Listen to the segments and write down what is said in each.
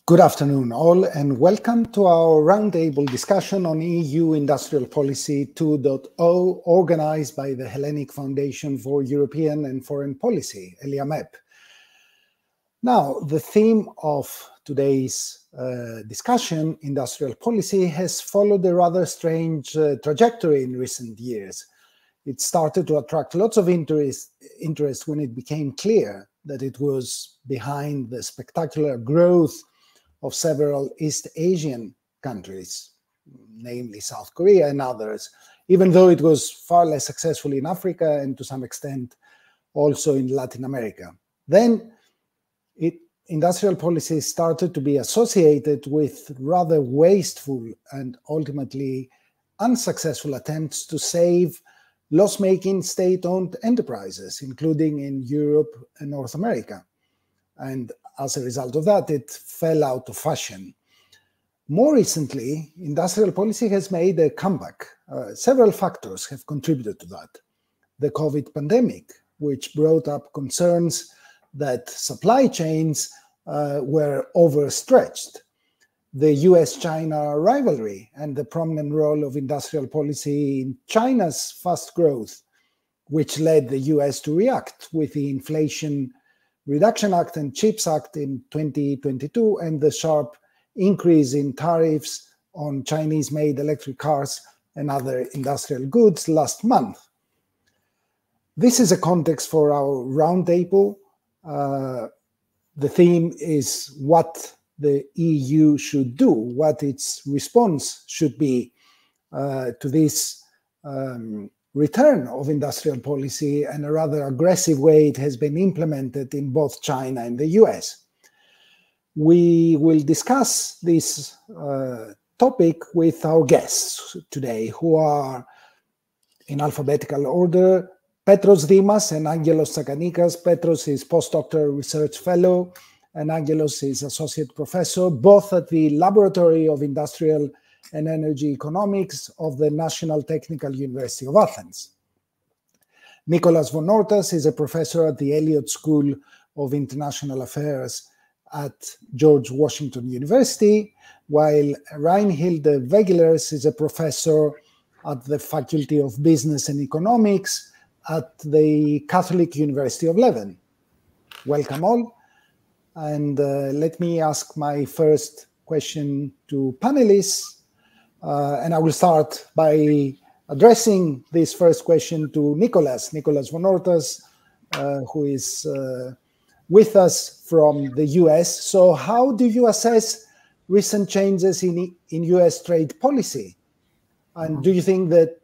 Good afternoon, all, and welcome to our roundtable discussion on EU Industrial Policy 2.0, organized by the Hellenic Foundation for European and Foreign Policy, ELIAMEP. Now, the theme of today's discussion, industrial policy, has followed a rather strange trajectory in recent years. It started to attract lots of interest when it became clear that it was behind the spectacular growth of several East Asian countries, namely South Korea and others, even though it was far less successful in Africa and to some extent also in Latin America. Then industrial policy started to be associated with rather wasteful and ultimately unsuccessful attempts to save loss-making state-owned enterprises, including in Europe and North America. And as a result of that, it fell out of fashion. More recently, industrial policy has made a comeback. Several factors have contributed to that. The COVID pandemic, which brought up concerns that supply chains were overstretched. The US-China rivalry and the prominent role of industrial policy in China's fast growth, which led the US to react with the Inflation Reduction Act and CHIPS Act in 2022 and the sharp increase in tariffs on Chinese-made electric cars and other industrial goods last month. This is a context for our roundtable. The theme is what the EU should do, what its response should be to this return of industrial policy and a rather aggressive way it has been implemented in both China and the US. We will discuss this topic with our guests today, who are in alphabetical order: Petros Dimas and Angelos Tsakanikas. Petros is postdoctoral research fellow and Angelos is associate professor, both at the Laboratory of Industrial and Energy Economics of the National Technical University of Athens. Nicholas von Ortas is a professor at the Elliott School of International Affairs at George Washington University, while Reinhilde Wegelers is a professor at the Faculty of Business and Economics at the Catholic University of Leuven. Welcome all. And let me ask my first question to panelists. And I will start by addressing this first question to Nicholas von Ortas, who is with us from the US. So how do you assess recent changes in US trade policy? And do you think that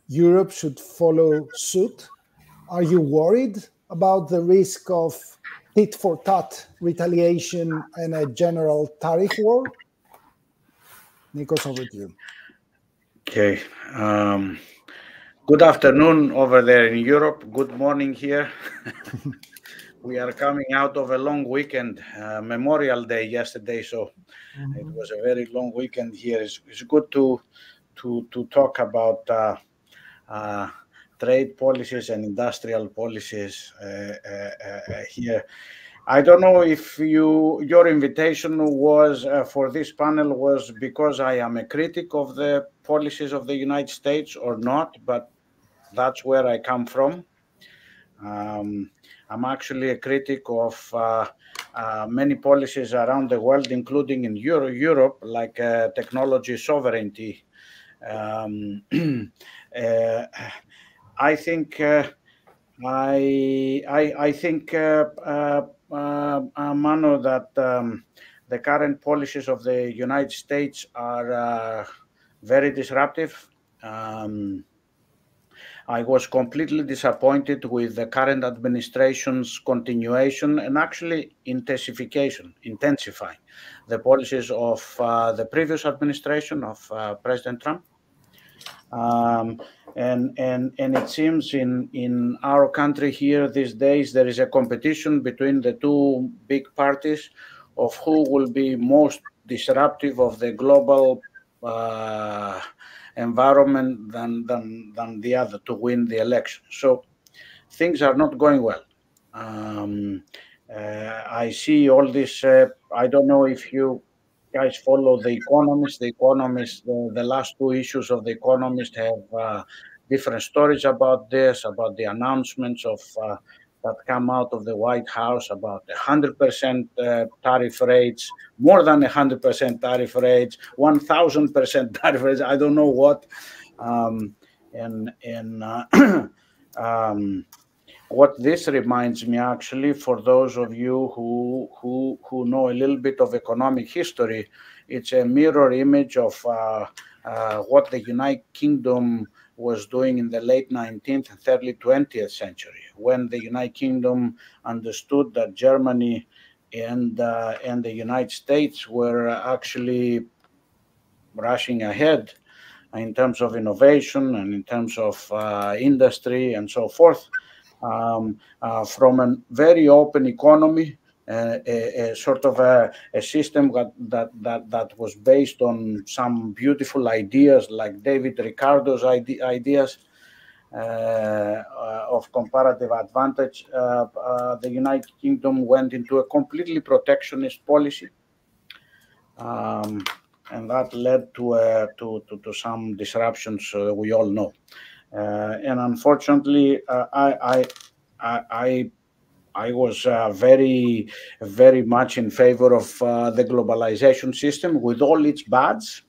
Europe should follow suit? Are you worried about the risk of tit-for-tat retaliation and a general tariff war? Nikos, over to you. Okay. Good afternoon over there in Europe. Good morning here. We are coming out of a long weekend, Memorial Day yesterday, so it was a very long weekend here. It's good to talk about trade policies and industrial policies here. I don't know if your invitation was for this panel was because I am a critic of the policies of the United States or not, but that's where I come from. I'm actually a critic of many policies around the world, including in Europe, like technology sovereignty. I think Mano, that the current policies of the United States are very disruptive. I was completely disappointed with the current administration's continuation and actually intensifying the policies of the previous administration of President Trump. And it seems in our country here these days there is a competition between the two big parties of who will be most disruptive of the global environment than the other to win the election. So things are not going well. I see all this. I don't know if you guys follow The Economist. The Economist, the last two issues of The Economist have different stories about this, about the announcements of that come out of the White House about 100% tariff rates, more than 100% tariff rates, 1,000% tariff rates. I don't know what. What this reminds me, actually, for those of you who know a little bit of economic history, it's a mirror image of what the United Kingdom was doing in the late 19th and early 20th century, when the United Kingdom understood that Germany and the United States were actually rushing ahead in terms of innovation and in terms of industry and so forth. From a very open economy, a sort of a system that was based on some beautiful ideas like David Ricardo's ideas of comparative advantage. The United Kingdom went into a completely protectionist policy. And that led to some disruptions we all know. And unfortunately, I was very, very much in favor of the globalization system with all its bads,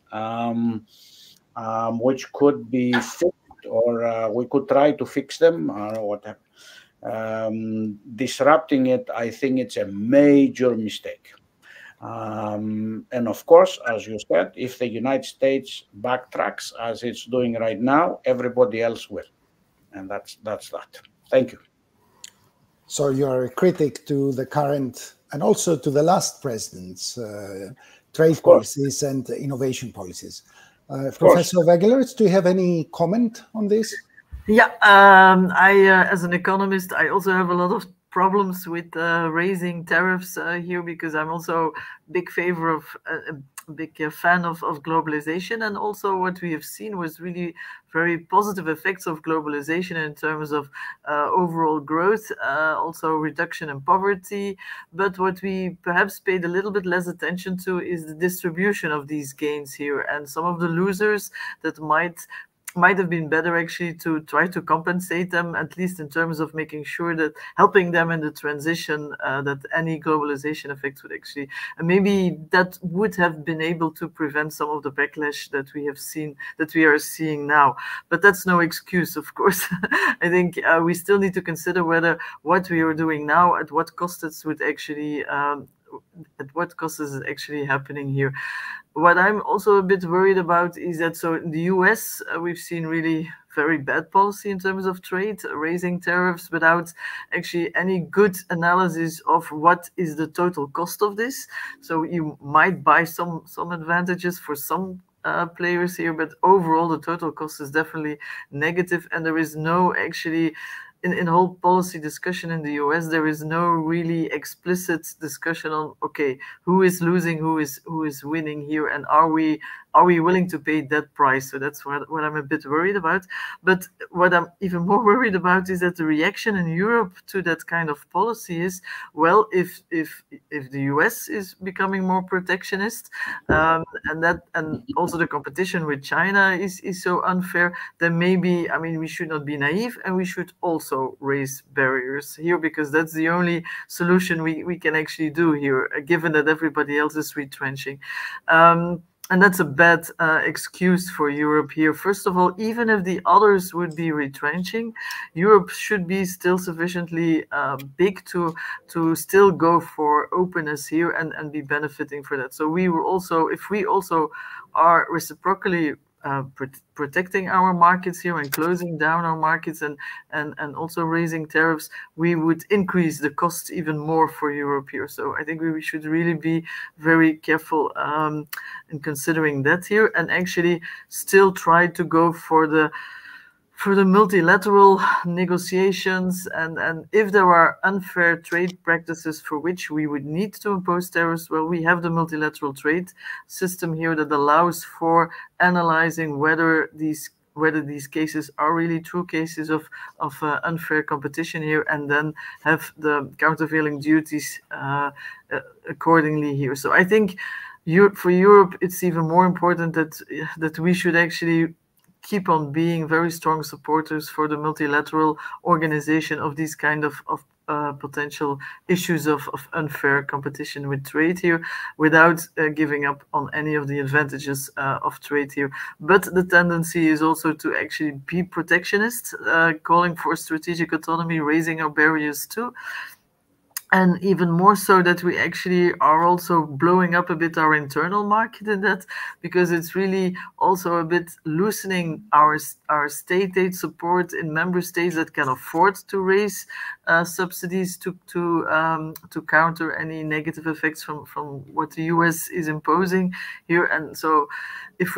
which could be fixed, or we could try to fix them, or whatever. Disrupting it, I think it's a major mistake. And of course, as you said, if the United States backtracks as it's doing right now, everybody else will. And that's that. Thank you. So you're a critic to the current and also to the last president's trade policies and innovation policies. Professor Wegelerz, do you have any comment on this? Yeah, as an economist, I also have a lot of problems with raising tariffs here, because I'm also a big fan of globalization, and also what we have seen was really very positive effects of globalization in terms of overall growth, also reduction in poverty. But what we perhaps paid a little bit less attention to is the distribution of these gains here, and some of the losers that might have been better actually to try to compensate them, at least in terms of making sure that helping them in the transition, that any globalization effects would actually, and maybe that would have been able to prevent some of the backlash that we have seen, that we are seeing now. But that's no excuse, of course. I think we still need to consider whether what we are doing now, at what cost it would actually, at what cost is it actually happening here. What I'm also a bit worried about is that, so in the US, we've seen really very bad policy in terms of trade, raising tariffs without actually any good analysis of what is the total cost of this. So you might buy some advantages for some players here, but overall the total cost is definitely negative, and there is no actually, in whole policy discussion in the US, there is no really explicit discussion on, okay, who is losing, who is winning here, and are we willing to pay that price? So that's what I'm a bit worried about. But what I'm even more worried about is that the reaction in Europe to that kind of policy is, well, if the US is becoming more protectionist, and also the competition with China is so unfair, then maybe, I mean, we should not be naive, and we should also raise barriers here, because that's the only solution we can actually do here, given that everybody else is retrenching. And that's a bad excuse for Europe here. First of all, even if the others would be retrenching, Europe should be still sufficiently big to still go for openness here and be benefiting for that. So we were also, if we also are reciprocally protecting our markets here and closing down our markets and also raising tariffs, we would increase the cost even more for Europe here. So I think we should really be very careful in considering that here, and actually still try to go for the multilateral negotiations, and if there are unfair trade practices for which we would need to impose tariffs, well, we have the multilateral trade system here that allows for analyzing whether whether these cases are really true cases of unfair competition here, and then have the countervailing duties accordingly here. So I think for Europe, it's even more important that we should actually keep on being very strong supporters for the multilateral organization of these kind of potential issues of unfair competition with trade here, without giving up on any of the advantages of trade here. But the tendency is also to actually be protectionist, calling for strategic autonomy, raising our barriers too. And even more so that we actually are also blowing up a bit our internal market in that, because it's really also a bit loosening our state aid support in member states that can afford to raise subsidies to counter any negative effects from what the US is imposing here. And so if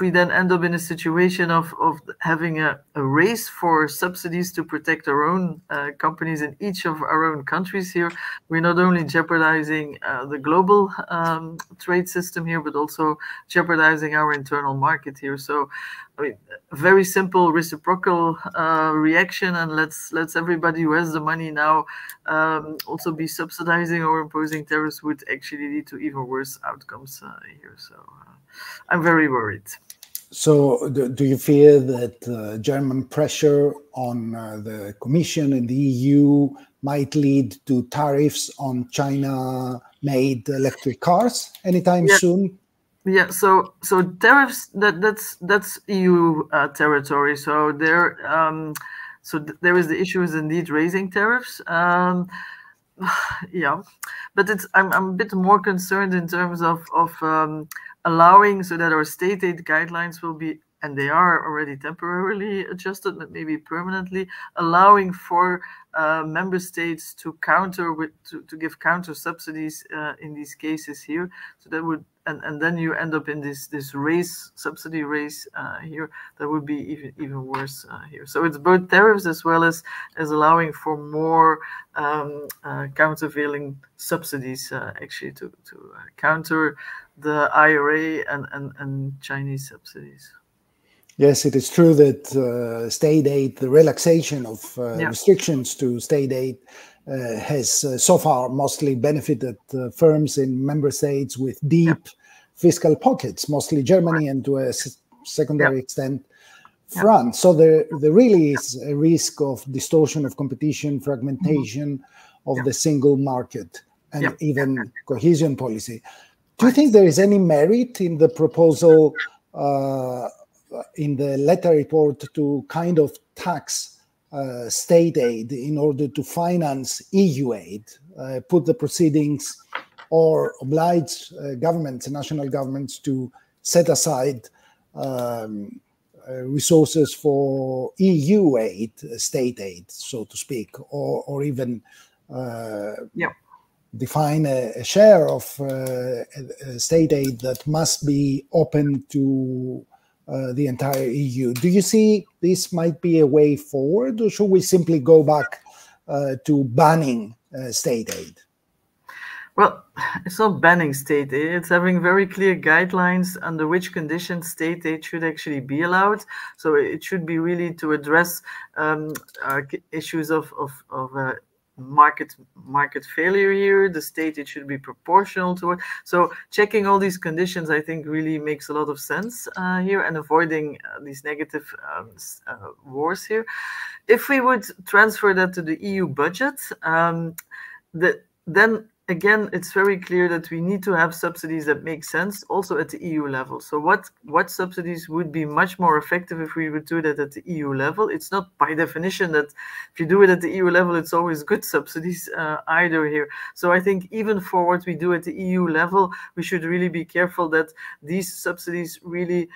we then end up in a situation of having a race for subsidies to protect our own companies in each of our own countries here, we're not only jeopardizing the global trade system here, but also jeopardizing our internal market here. So, I mean, a very simple reciprocal reaction, and let's everybody who has the money now also be subsidizing or imposing tariffs would actually lead to even worse outcomes here. So I'm very worried. So do you fear that German pressure on the Commission and the EU might lead to tariffs on China-made electric cars anytime soon? Yeah, so tariffs, that's EU territory. So there is the issue is indeed raising tariffs. Yeah, but I'm a bit more concerned in terms of allowing so that our state aid guidelines will be, and they are already temporarily adjusted, but maybe permanently, allowing for member states to give counter subsidies in these cases here. So that would, and then you end up in this subsidy race here. That would be even worse here. So it's both tariffs as well as allowing for more countervailing subsidies actually to counter the IRA and Chinese subsidies. Yes, it is true that state aid, the relaxation of restrictions to state aid has so far mostly benefited firms in member states with deep fiscal pockets, mostly Germany and to a secondary extent France. So there really is a risk of distortion of competition, fragmentation of the single market, and even cohesion policy. Do you think there is any merit in the proposal in the letter report to kind of tax state aid in order to finance EU aid, put the proceedings or oblige governments, national governments to set aside resources for EU aid, state aid, so to speak, or even define a share of state aid that must be open to the entire EU. Do you see this might be a way forward, or should we simply go back to banning state aid? Well, it's not banning state aid. It's having very clear guidelines under which conditions state aid should actually be allowed. So it should be really to address issues of market failure here. The state aid should be proportional to it. So checking all these conditions, I think, really makes a lot of sense here, and avoiding these negative wars here. If we would transfer that to the EU budget, then again, it's very clear that we need to have subsidies that make sense also at the EU level. So what subsidies would be much more effective if we would do that at the EU level? It's not by definition that if you do it at the EU level, it's always good subsidies either here. So I think even for what we do at the EU level, we should really be careful that these subsidies really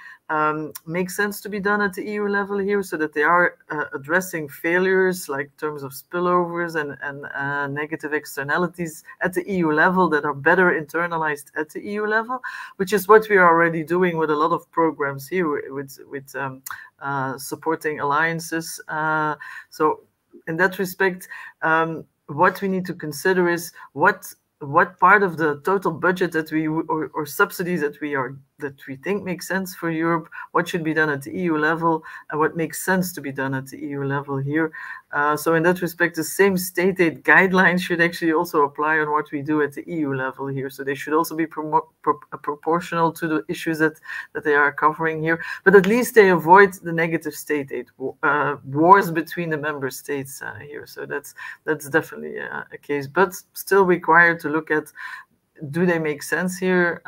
make sense to be done at the EU level here, so that they are addressing failures like in terms of spillovers and negative externalities at the EU level that are better internalized at the EU level, which is what we are already doing with a lot of programs here with supporting alliances. So in that respect, what we need to consider is what part of the total budget that we or subsidies that we are that we think makes sense for Europe, what should be done at the EU level, and what makes sense to be done at the EU level here. So in that respect, the same state aid guidelines should actually also apply on what we do at the EU level here. So they should also be proportional to the issues that they are covering here. But at least they avoid the negative state aid wars between the member states here. So that's definitely a case, but still required to look at, do they make sense here?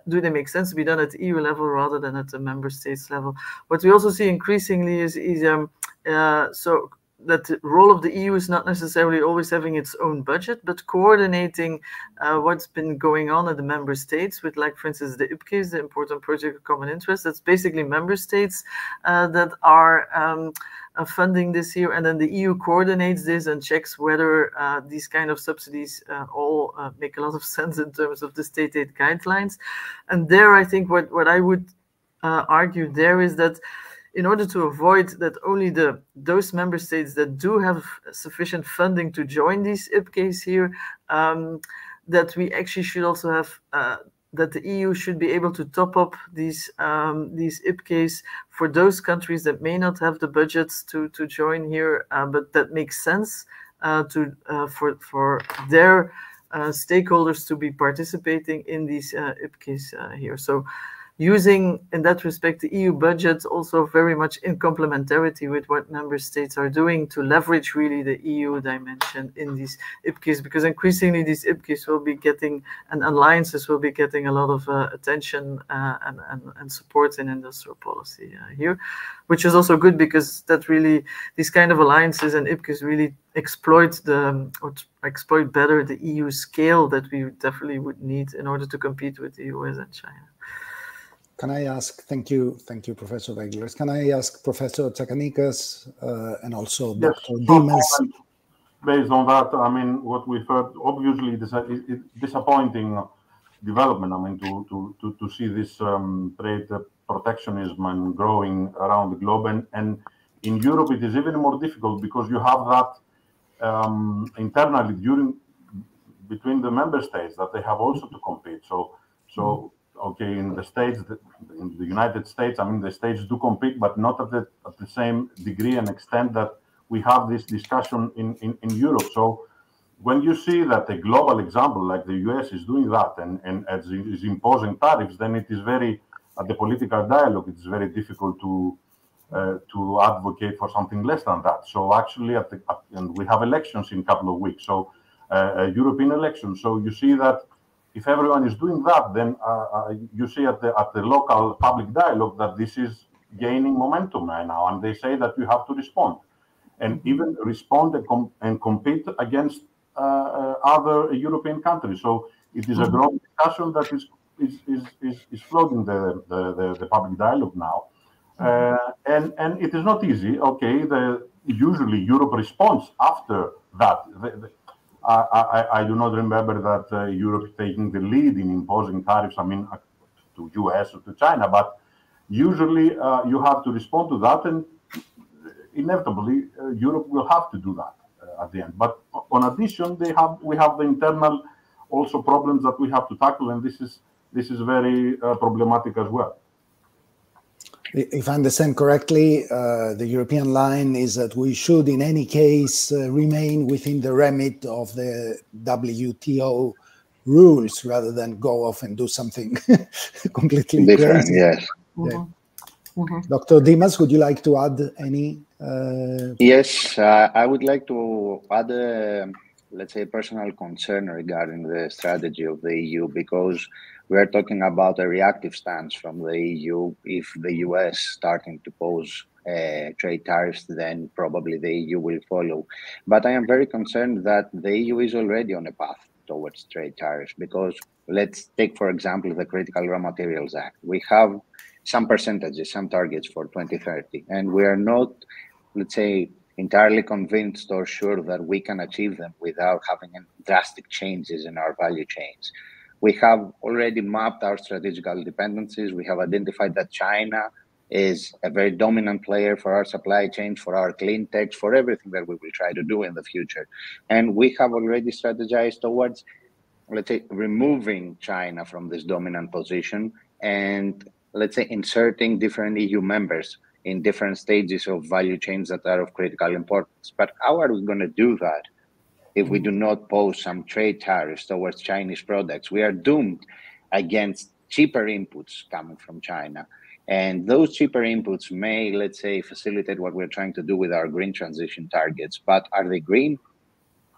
Do they make sense to be done at the EU level rather than at the member states level? What we also see increasingly is so that the role of the EU is not necessarily always having its own budget, but coordinating what's been going on at the member states with, like, for instance, the IPCES, the Important Project of Common Interest. That's basically member states that are funding this here, and then the EU coordinates this and checks whether these kind of subsidies all make a lot of sense in terms of the state aid guidelines. And there, I think what I would argue there is that in order to avoid that only those member states that do have sufficient funding to join these IPCES here, that we actually should also have that the EU should be able to top up these IPCES for those countries that may not have the budgets to join here, but that makes sense for their stakeholders to be participating in these IPCES here. So using, in that respect, the EU budget also very much in complementarity with what member states are doing to leverage really the EU dimension in these IPCES, because increasingly these IPCES will be getting, and alliances will be getting a lot of attention and support in industrial policy here, which is also good because that really, these kind of alliances and IPCES really exploit better the EU scale that we definitely would need in order to compete with the US and China. Can I ask, thank you, Professor Weglers. Can I ask Professor Tsakanikas and also Dr. Dimas? Based on that, I mean, what we've heard, obviously, it is a disappointing development. I mean, to see this trade protectionism and growing around the globe, and in Europe, it is even more difficult because you have that internally between the member states that they have also to compete. So. Okay, in the States, in the United States, I mean, the states do compete, but not at the same degree and extent that we have this discussion in Europe. So when you see that a global example like the US is doing that and is imposing tariffs, then it is very, at the political dialogue, it's very difficult to advocate for something less than that. So actually, and we have elections in a couple of weeks, so European elections. So you see that if everyone is doing that, then you see at the local public dialogue that this is gaining momentum right now, and they say that you have to respond, and even respond and compete against other European countries. So it is a growing discussion that is floating the public dialogue now, and it is not easy. Okay, usually Europe responds after that. I do not remember that Europe is taking the lead in imposing tariffs, I mean, to US or to China, but usually you have to respond to that, and inevitably Europe will have to do that at the end. But on addition, we have the internal also problems that we have to tackle, and this is very problematic as well. If I understand correctly, the European line is that we should, in any case, remain within the remit of the WTO rules rather than go off and do something completely different. crazy. Yes. Yeah. Dr. Dimas, would you like to add any? Yes, I would like to add, let's say, personal concern regarding the strategy of the EU, because we are talking about a reactive stance from the EU. If the US starting to pose trade tariffs, then probably the EU will follow. But I am very concerned that the EU is already on a path towards trade tariffs, because let's take, for example, the Critical Raw Materials Act. We have some percentages, some targets for 2030, and we are not, let's say, entirely convinced or sure that we can achieve them without having drastic changes in our value chains. We have already mapped our strategical dependencies. We have identified that China is a very dominant player for our supply chains, for our clean techs, for everything that we will try to do in the future. And we have already strategized towards, let's say, removing China from this dominant position and let's say inserting different EU members in different stages of value chains that are of critical importance. But how are we going to do that if we do not pose some trade tariffs towards Chinese products? We are doomed against cheaper inputs coming from China. And those cheaper inputs may, let's say, facilitate what we're trying to do with our green transition targets. But are they green?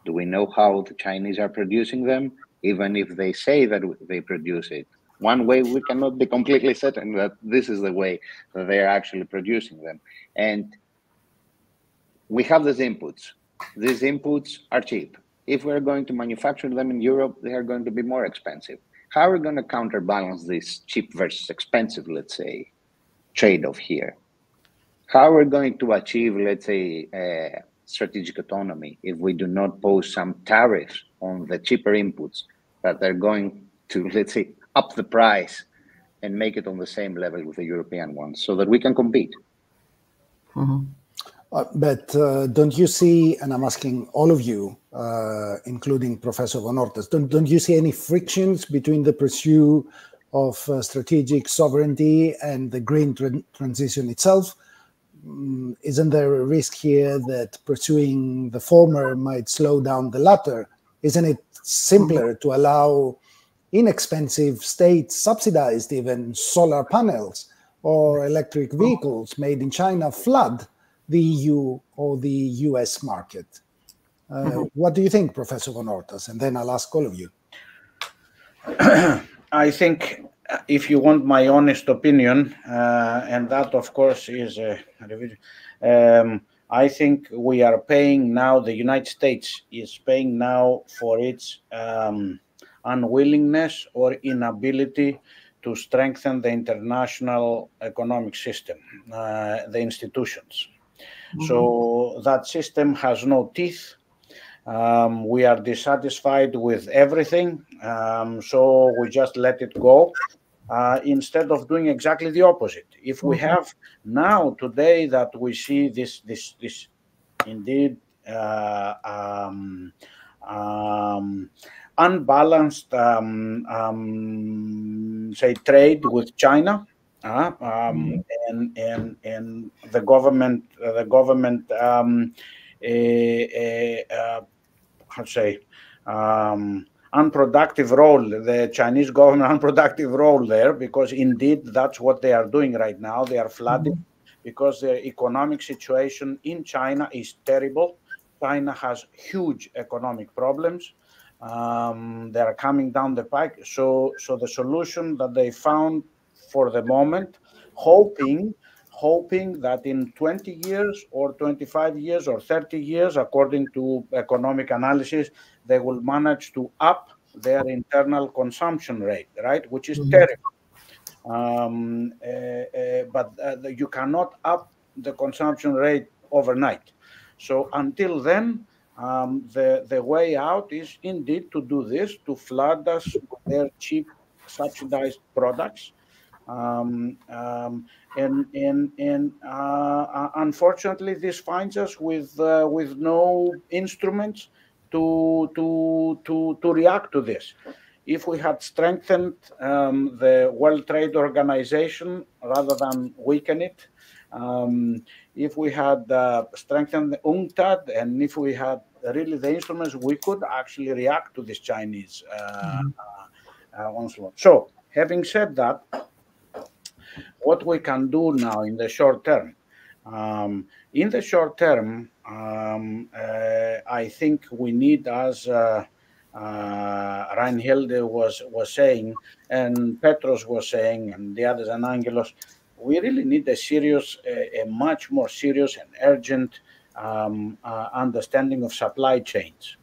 Do we know how the Chinese are producing them? Even if they say that they produce it, one way we cannot be completely certain that this is the way that they are actually producing them. And we have these inputs. These inputs are cheap. If we're going to manufacture them in Europe, they are going to be more expensive. How are we going to counterbalance this cheap versus expensive, let's say, trade-off here? How are we going to achieve, let's say, strategic autonomy if we do not pose some tariffs on the cheaper inputs that are going to, let's say, up the price and make it on the same level with the European ones so that we can compete? But don't you see, and I'm asking all of you, including Professor von Ortas, don't you see any frictions between the pursuit of strategic sovereignty and the green transition itself? Isn't there a risk here that pursuing the former might slow down the latter? Isn't it simpler to allow inexpensive state-subsidized even solar panels or electric vehicles made in China flood the EU or the US market? What do you think, Professor von Ortas? And then I'll ask all of you. I think, if you want my honest opinion, and that, of course, is a revision, I think we are paying now, the United States is paying now for its unwillingness or inability to strengthen the international economic system, the institutions. So that system has no teeth. We are dissatisfied with everything, so we just let it go instead of doing exactly the opposite. If we have now, today, that we see this indeed unbalanced, say, trade with China, and the government, how to say, unproductive role, the Chinese government unproductive role there, because indeed that's what they are doing right now. They are flooding because the economic situation in China is terrible. China has huge economic problems. They are coming down the pike. So the solution that they found for the moment, hoping that in 20 years or 25 years or 30 years, according to economic analysis, they will manage to up their internal consumption rate, right? Which is terrible. But you cannot up the consumption rate overnight. So until then, the way out is indeed to do this, to flood us with their cheap subsidized products. Unfortunately, this finds us with no instruments to react to this. If we had strengthened the World Trade Organization rather than weaken it, if we had strengthened the UNCTAD, and if we had really the instruments, we could actually react to this Chinese onslaught. So, having said that, what we can do now in the short term? In the short term, I think we need, as Reinhilde was saying, and Petros was saying, and the others, and Angelos, we really need a much more serious and urgent understanding of supply chains.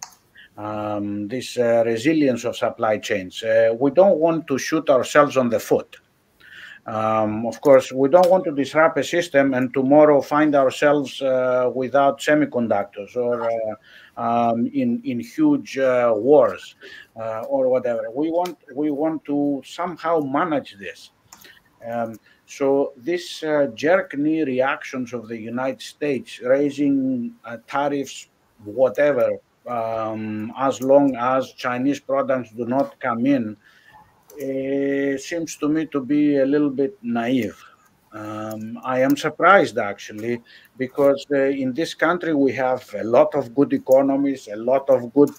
This resilience of supply chains. We don't want to shoot ourselves on the foot. Of course, we don't want to disrupt a system and tomorrow find ourselves without semiconductors or in huge wars or whatever. We want to somehow manage this. So this jerk-knee reactions of the United States, raising tariffs, whatever, as long as Chinese products do not come in, seems to me to be a little bit naive. I am surprised actually, because in this country we have a lot of good economists, a lot of good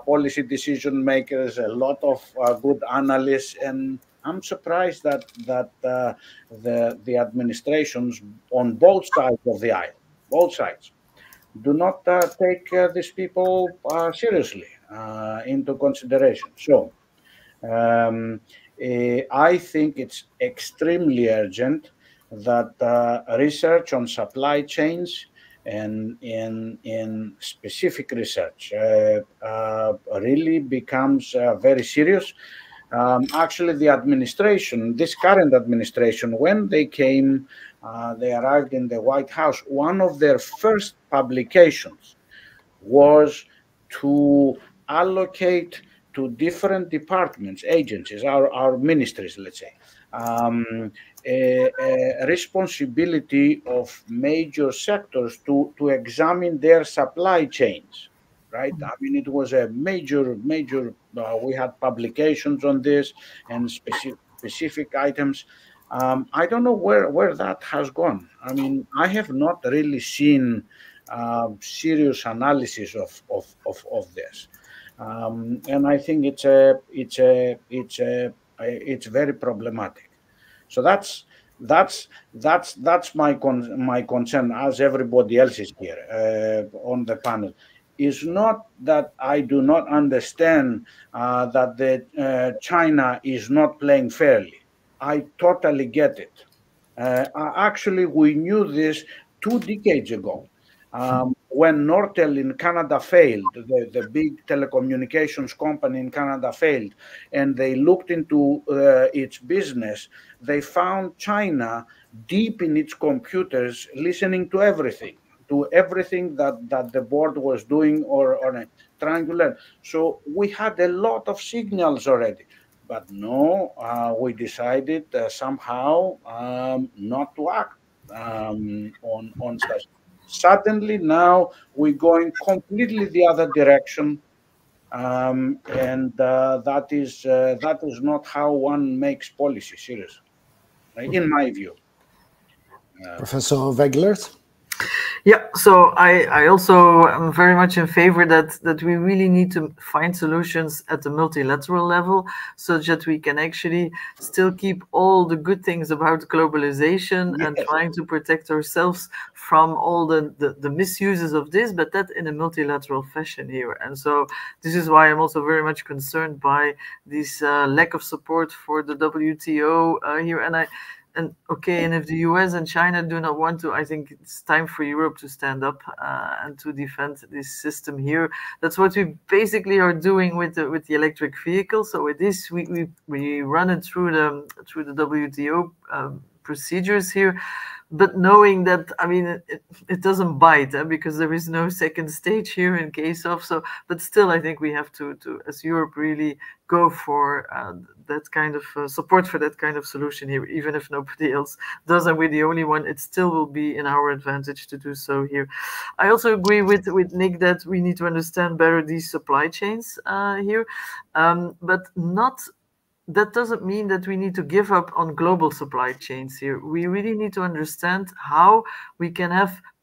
policy decision makers, a lot of good analysts, and I'm surprised that the administrations on both sides of the aisle, both sides, do not take these people seriously into consideration. So I think it's extremely urgent that research on supply chains and in specific research really becomes very serious. Actually, the administration, this current administration, when they came, they arrived in the White House, one of their first publications was to allocate to different departments, agencies, our ministries, let's say, a responsibility of major sectors to examine their supply chains, right? I mean, it was a major, we had publications on this and specific items. I don't know where that has gone. I mean, I have not really seen serious analysis of this, and I think it's very problematic. So that's my concern, as everybody else is here on the panel. Is not that I do not understand that China is not playing fairly. I totally get it. Actually, we knew this 2 decades ago. When Nortel in Canada failed, the big telecommunications company in Canada failed, and they looked into its business, they found China deep in its computers, listening to everything that the board was doing or trying to learn. So we had a lot of signals already. But no, we decided somehow not to act on such. Suddenly now we're going completely the other direction, and that is not how one makes policy, seriously, in my view. Professor Weglers? Yeah, so I also am very much in favor that we really need to find solutions at the multilateral level, such that we can actually still keep all the good things about globalization and trying to protect ourselves from all the misuses of this, but that in a multilateral fashion here. And so this is why I'm also very much concerned by this lack of support for the WTO here. And if the US and China do not want to, I think it's time for Europe to stand up and to defend this system here. That's what we basically are doing with the electric vehicle. So with this, we run it through the WTO procedures here, but knowing that, I mean, it doesn't bite because there is no second stage here in case of. So, but still, I think we have to as Europe, really go for that kind of support for that kind of solution here, even if nobody else does, and we're the only one. It still will be in our advantage to do so here. I also agree with Nick that we need to understand better these supply chains here, but not. That doesn't mean that we need to give up on global supply chains here. We really need to understand how we can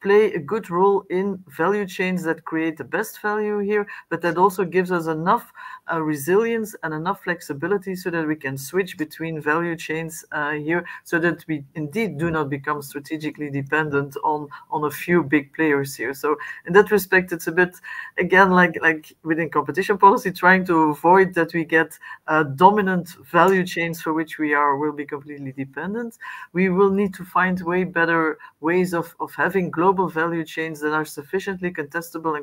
play a good role in value chains that create the best value here, but that also gives us enough resilience and enough flexibility so that we can switch between value chains here, so that we indeed do not become strategically dependent on a few big players here. So in that respect, it's a bit, again, like within competition policy, trying to avoid that we get dominant value chains for which will be completely dependent. We will need to find way better ways of having global value chains that are sufficiently contestable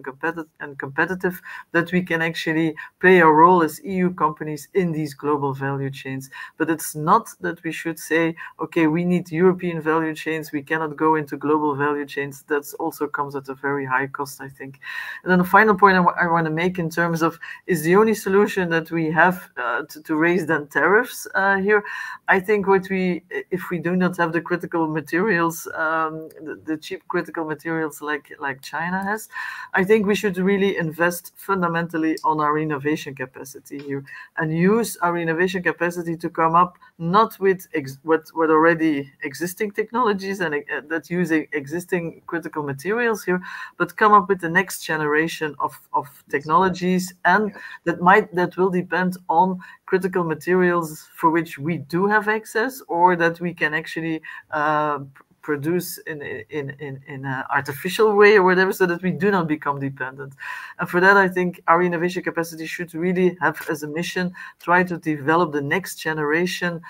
and competitive that we can actually play a role as EU companies in these global value chains. But it's not that we should say, okay, we need European value chains, we cannot go into global value chains. That also comes at a very high cost, I think. And then the final point I want to make in terms of, is the only solution that we have to raise then tariffs here? I think if we do not have the critical materials, the cheap critical critical materials like China has. I think we should really invest fundamentally on our innovation capacity here and use our innovation capacity to come up not with what already existing technologies and that use existing critical materials here, but come up with the next generation of technologies, and that will depend on critical materials for which we do have access, or that we can actually produce in an artificial way or whatever, so that we do not become dependent. And for that, I think our innovation capacity should really have as a mission try to develop the next generation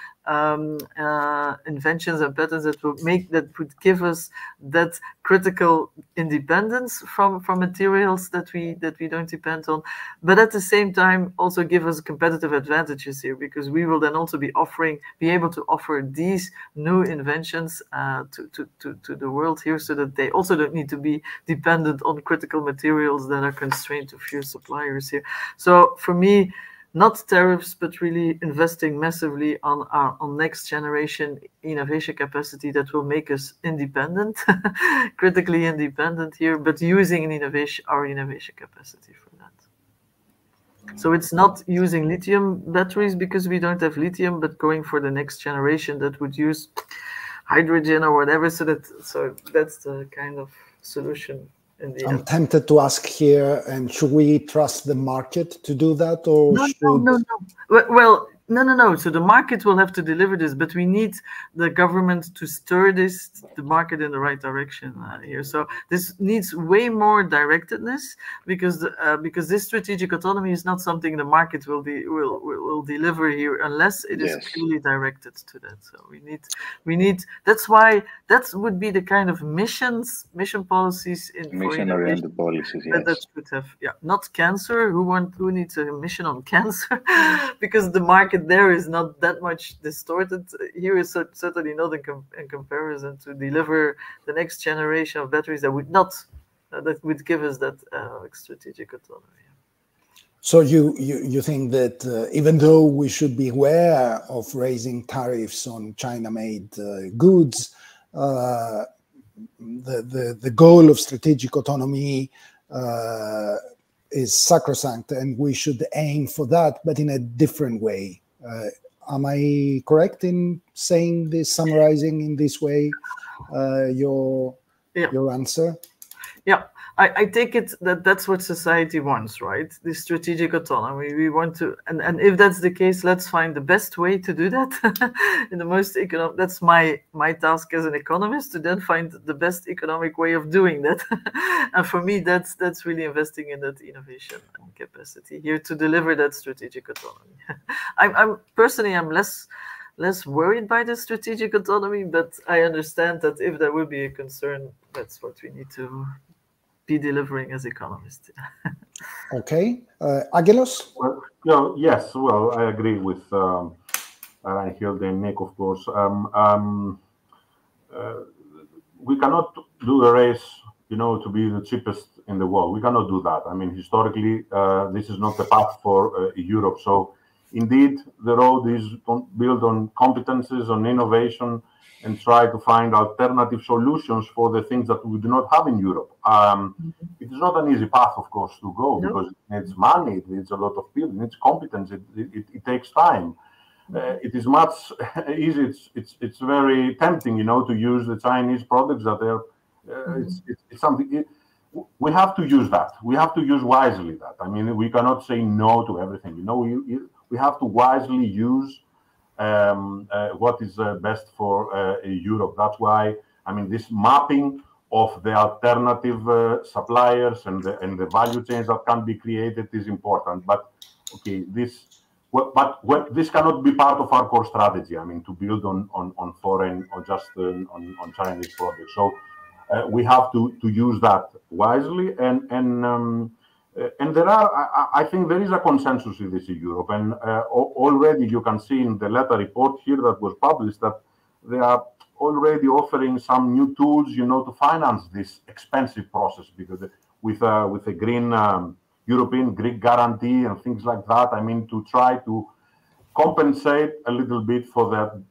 inventions and patents that would give us that critical independence from materials that we don't depend on, but at the same time also give us competitive advantages here, because we will then also be able to offer these new inventions to the world here, so that they also don't need to be dependent on critical materials that are constrained to few suppliers here. So for me, not tariffs, but really investing massively on next generation innovation capacity that will make us independent, critically independent here, but using our innovation capacity for that. So it's not using lithium batteries because we don't have lithium, but going for the next generation that would use hydrogen or whatever. So that's the kind of solution. I'm tempted to ask here, and should we trust the market to do that, or no. Well, no. So the market will have to deliver this, but we need the government to stir the market in the right direction here. So this needs way more directedness, because this strategic autonomy is not something the market will deliver here unless it is clearly directed to that. So we need. That's why that would be the kind of mission policies mission-oriented policies. Yes. That should have, not cancer. Who needs a mission on cancer? Because the market there is not that much distorted. Here is certainly not in comparison to deliver the next generation of batteries that would give us that strategic autonomy. So you think that even though we should be aware of raising tariffs on China-made goods, the goal of strategic autonomy is sacrosanct, and we should aim for that, but in a different way. Am I correct in saying this, summarizing in this way your answer? Yeah, I take it that's what society wants, right? The strategic autonomy. We want to, and if that's the case, let's find the best way to do that in the most economic. That's my task as an economist, to then find the best economic way of doing that. And for me, that's really investing in that innovation and capacity here to deliver that strategic autonomy. I'm personally less worried by the strategic autonomy, but I understand that if there will be a concern, that's what we need to be delivering as economists. Okay, Aggelos? Well, yes, well, I agree with Reinhild and Nick, of course. We cannot do a race, to be the cheapest in the world. We cannot do that. I mean, historically, this is not the path for Europe. So, indeed, the road is built on competences, on innovation, and try to find alternative solutions for the things that we do not have in Europe. It is not an easy path, of course, to go, because it needs money, it needs a lot of people, it needs competence, it takes time. It is much easy. It's very tempting, to use the Chinese products that are. It's something. We have to use that. We have to use wisely that. I mean, we cannot say no to everything. We have to wisely use what is best for Europe. That's why, I mean, this mapping of the alternative suppliers and the value chains that can be created is important. But okay, this cannot be part of our core strategy. I mean, to build on foreign or just on Chinese products. So we have to use that wisely, and there are, I think there is a consensus in this in Europe, and already you can see in the letter report here that was published that they are already offering some new tools, to finance this expensive process, because with a green European Greek guarantee and things like that, I mean, to try to compensate a little bit for that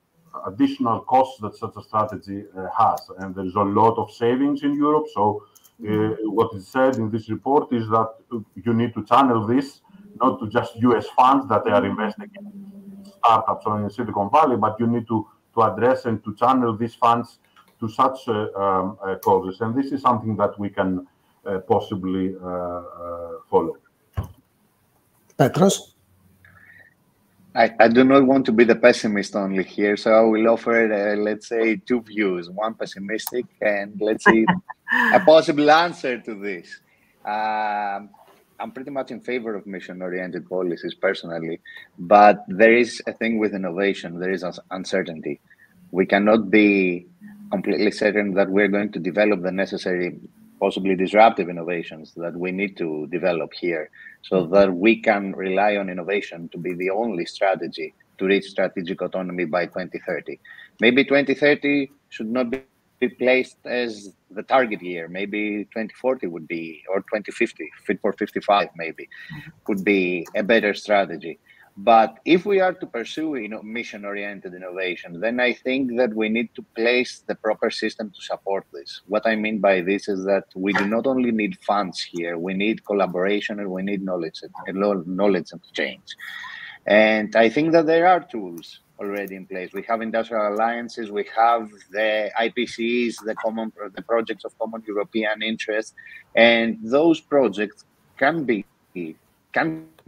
additional costs that such a strategy has. And there is a lot of savings in Europe. So what is said in this report is that you need to channel this, not to just US funds that they are investing in startups or in Silicon Valley, but you need to address and to channel these funds to such causes. And this is something that we can possibly follow. Petros? I do not want to be the pessimist only here, so I will offer, let's say, two views, one pessimistic and, let's say, a possible answer to this. I'm pretty much in favor of mission-oriented policies personally, but there is a thing with innovation, there is uncertainty. We cannot be completely certain that we're going to develop the necessary, possibly disruptive innovations that we need to develop here so that we can rely on innovation to be the only strategy to reach strategic autonomy by 2030. Maybe 2030 should not be placed as the target year. Maybe 2040 would be, or 2050, Fit for 55 maybe, could be a better strategy. But if we are to pursue mission-oriented innovation, then I think that we need to place the proper system to support this. What I mean by this is that we do not only need funds here, we need collaboration and we need knowledge exchange. And I think that there are tools already in place. We have industrial alliances, we have the IPCs, the projects of common European interest, and those projects can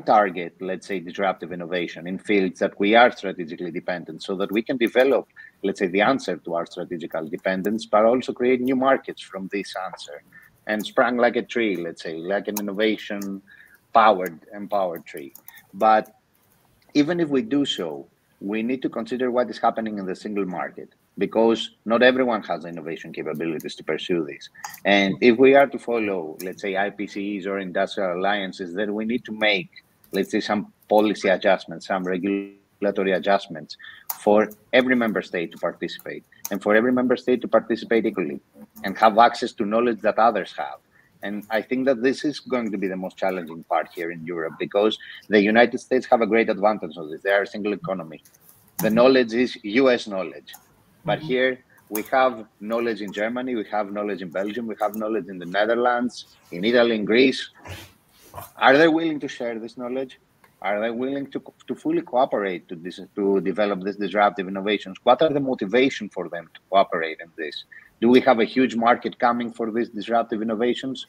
target, let's say, disruptive innovation in fields that we are strategically dependent, so that we can develop, let's say, the answer to our strategical dependence, but also create new markets from this answer and sprang like a tree, let's say, like an innovation empowered tree. But even if we do so, we need to consider what is happening in the single market, because not everyone has innovation capabilities to pursue this. And if we are to follow, let's say, IPCs or industrial alliances, then we need to make, let's say, some policy adjustments, some regulatory adjustments for every member state to participate, and for every member state to participate equally and have access to knowledge that others have. And I think that this is going to be the most challenging part here in Europe, because the United States have a great advantage of this. They are a single economy. The knowledge is US knowledge. But here we have knowledge in Germany, we have knowledge in Belgium, we have knowledge in the Netherlands, in Italy, in Greece. Are they willing to share this knowledge? Are they willing to fully cooperate to develop these disruptive innovations? What are the motivation for them to cooperate in this? Do we have a huge market coming for these disruptive innovations?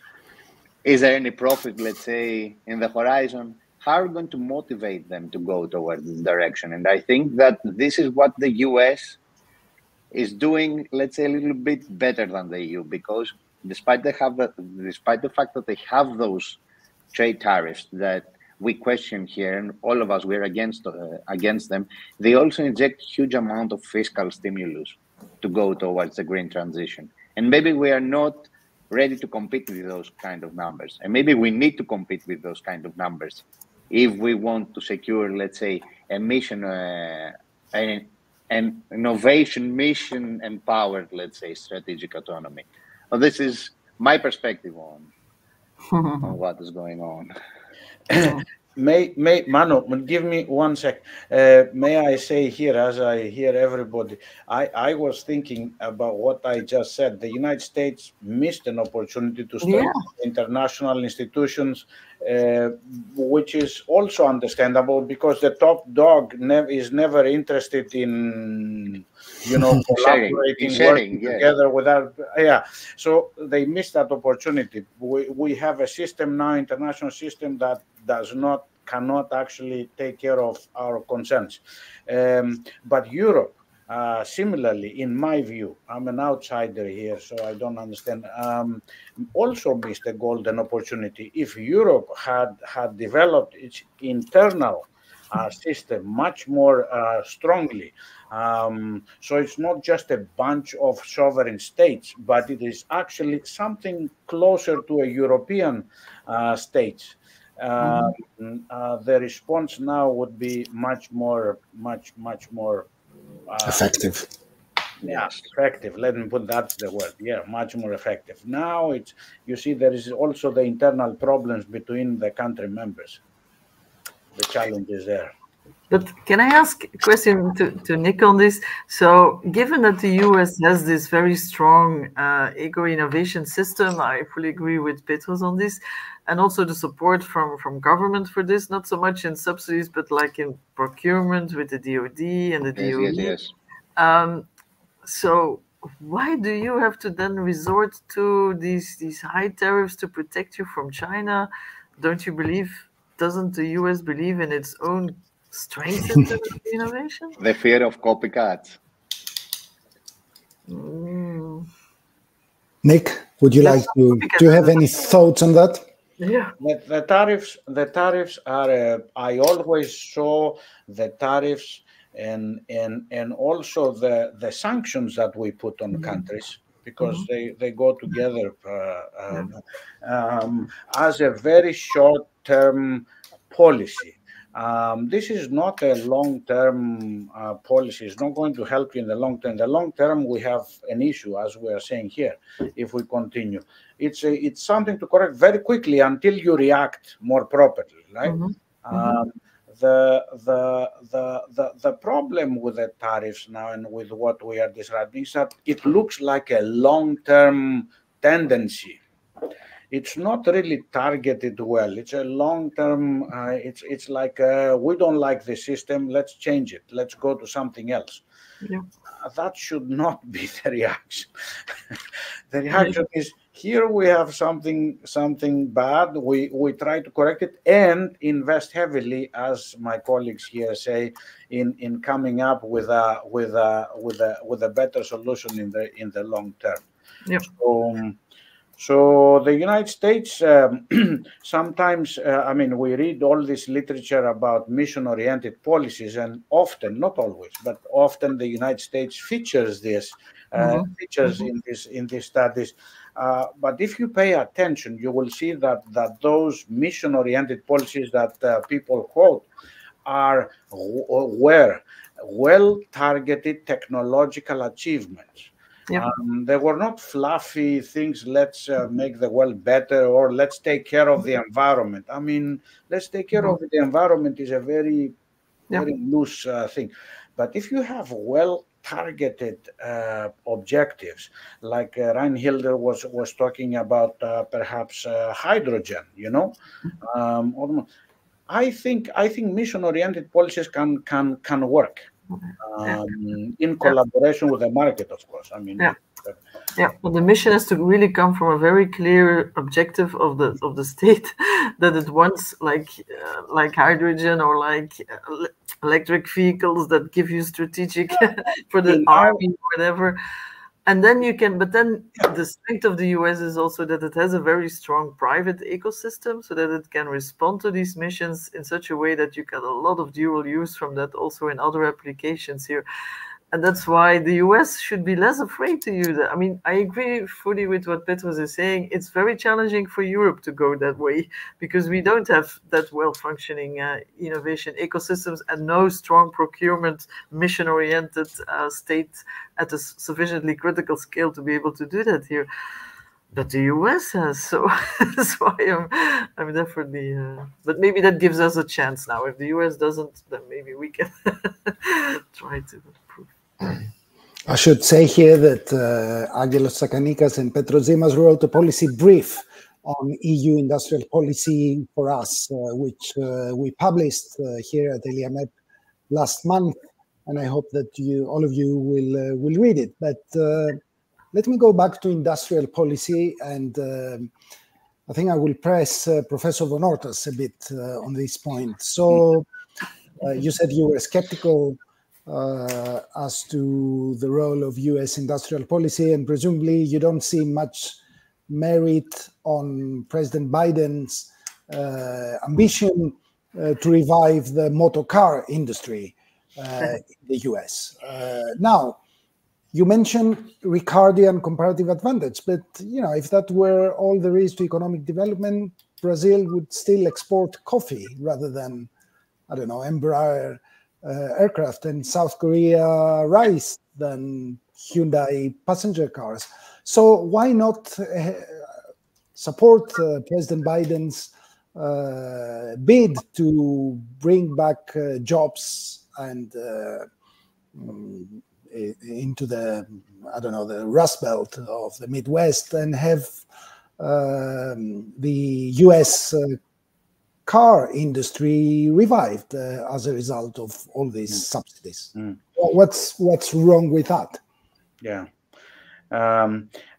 Is there any profit, let's say, in the horizon? How are we going to motivate them to go towards this direction? And I think that this is what the US is doing, let's say, a little bit better than the EU, because despite the fact that they have those trade tariffs that we question here, and all of us, we're against them, they also inject huge amount of fiscal stimulus to go towards the green transition. And maybe we are not ready to compete with those kind of numbers. And maybe we need to compete with those kind of numbers if we want to secure, let's say, a mission, an innovation mission empowered, let's say, strategic autonomy. Well, this is my perspective on what is going on. Manu, give me 1 sec. May I say here, as I hear everybody, I was thinking about what I just said. The United States missed an opportunity to strengthen international institutions, which is also understandable, because the top dog is never interested in, collaborating, working together without, So they missed that opportunity. We have a system now, international system, that cannot actually take care of our concerns. But Europe, similarly, in my view, I'm an outsider here, so I don't understand, also missed a golden opportunity. If Europe had developed its internal system much more strongly, so it's not just a bunch of sovereign states, but it is actually something closer to a European state. The response now would be much more effective. Effective. Let me put that the word. Much more effective. Now you see, there is also the internal problems between the country members. The challenge is there. But can I ask a question to Nick on this? So given that the US has this very strong eco-innovation system, I fully agree with Petros on this, and also the support from government for this, not so much in subsidies, but like in procurement with the DoD and the DOE. Yes. So why do you have to then resort to these high tariffs to protect you from China? Don't you believe, doesn't the US believe in its own strength in terms of innovation? The fear of copycats. Nick, would you like to, do you have any thoughts on that? Yeah. The tariffs are, I always saw the tariffs and also the sanctions that we put on countries, because they go together as a very short-term policy. This is not a long-term policy. It's not going to help you in the long term. In the long term, we have an issue, as we are saying here, if we continue. It's something to correct very quickly until you react more properly, right? The problem with the tariffs now and with what we are describing is that it looks like a long-term tendency. It's not really targeted well. It's a long-term, it's like, we don't like the system, let's change it. Let's go to something else. Yeah. That should not be the reaction. The reaction is, here we have something bad, we try to correct it and invest heavily, as my colleagues here say, in coming up with a better solution in the long term. Yeah. So the United States, sometimes, I mean, we read all this literature about mission-oriented policies, and often, not always, but often the United States features this, in these studies. But if you pay attention, you will see that those mission-oriented policies that people quote were well-targeted technological achievements. Yep. They were not fluffy things, let's make the world better, or let's take care of the environment. I mean, let's take care of the environment is a very loose thing. But if you have well-targeted objectives, like Reinhilde was talking about, perhaps hydrogen, you know, I think mission-oriented policies can work. In collaboration with the market, of course. I mean, well, the mission has to really come from a very clear objective of the state that it wants, like hydrogen or like electric vehicles that give you strategic for the army or whatever. And then you can, but then the strength of the US is also that it has a very strong private ecosystem, so that it can respond to these missions in such a way that you get a lot of dual use from that also in other applications here. And that's why the US should be less afraid to use it. I mean, I agree fully with what Petros is saying. It's very challenging for Europe to go that way because we don't have that well-functioning innovation ecosystems and no strong procurement, mission-oriented state at a sufficiently critical scale to be able to do that here. But the US has, so that's why I'm definitely. But maybe that gives us a chance now. If the US doesn't, then maybe we can try to improve. I should say here that Angelos Tsakanikas and Petros Zimas wrote a policy brief on EU industrial policy for us, which we published here at Eliamet last month, and I hope that all of you will read it. But let me go back to industrial policy, and I think I will press Professor von Ortas a bit on this point. So you said you were skeptical as to the role of US industrial policy, and presumably you don't see much merit on President Biden's ambition to revive the motor car industry in the US. Now, you mentioned Ricardian comparative advantage, but if that were all there is to economic development, Brazil would still export coffee rather than, I don't know, Embraer aircraft, and South Korea rice than Hyundai passenger cars. So why not support President Biden's bid to bring back jobs and into the, I don't know, the Rust Belt of the Midwest, and have the US car industry revived as a result of all these subsidies. What's wrong with that? Yeah.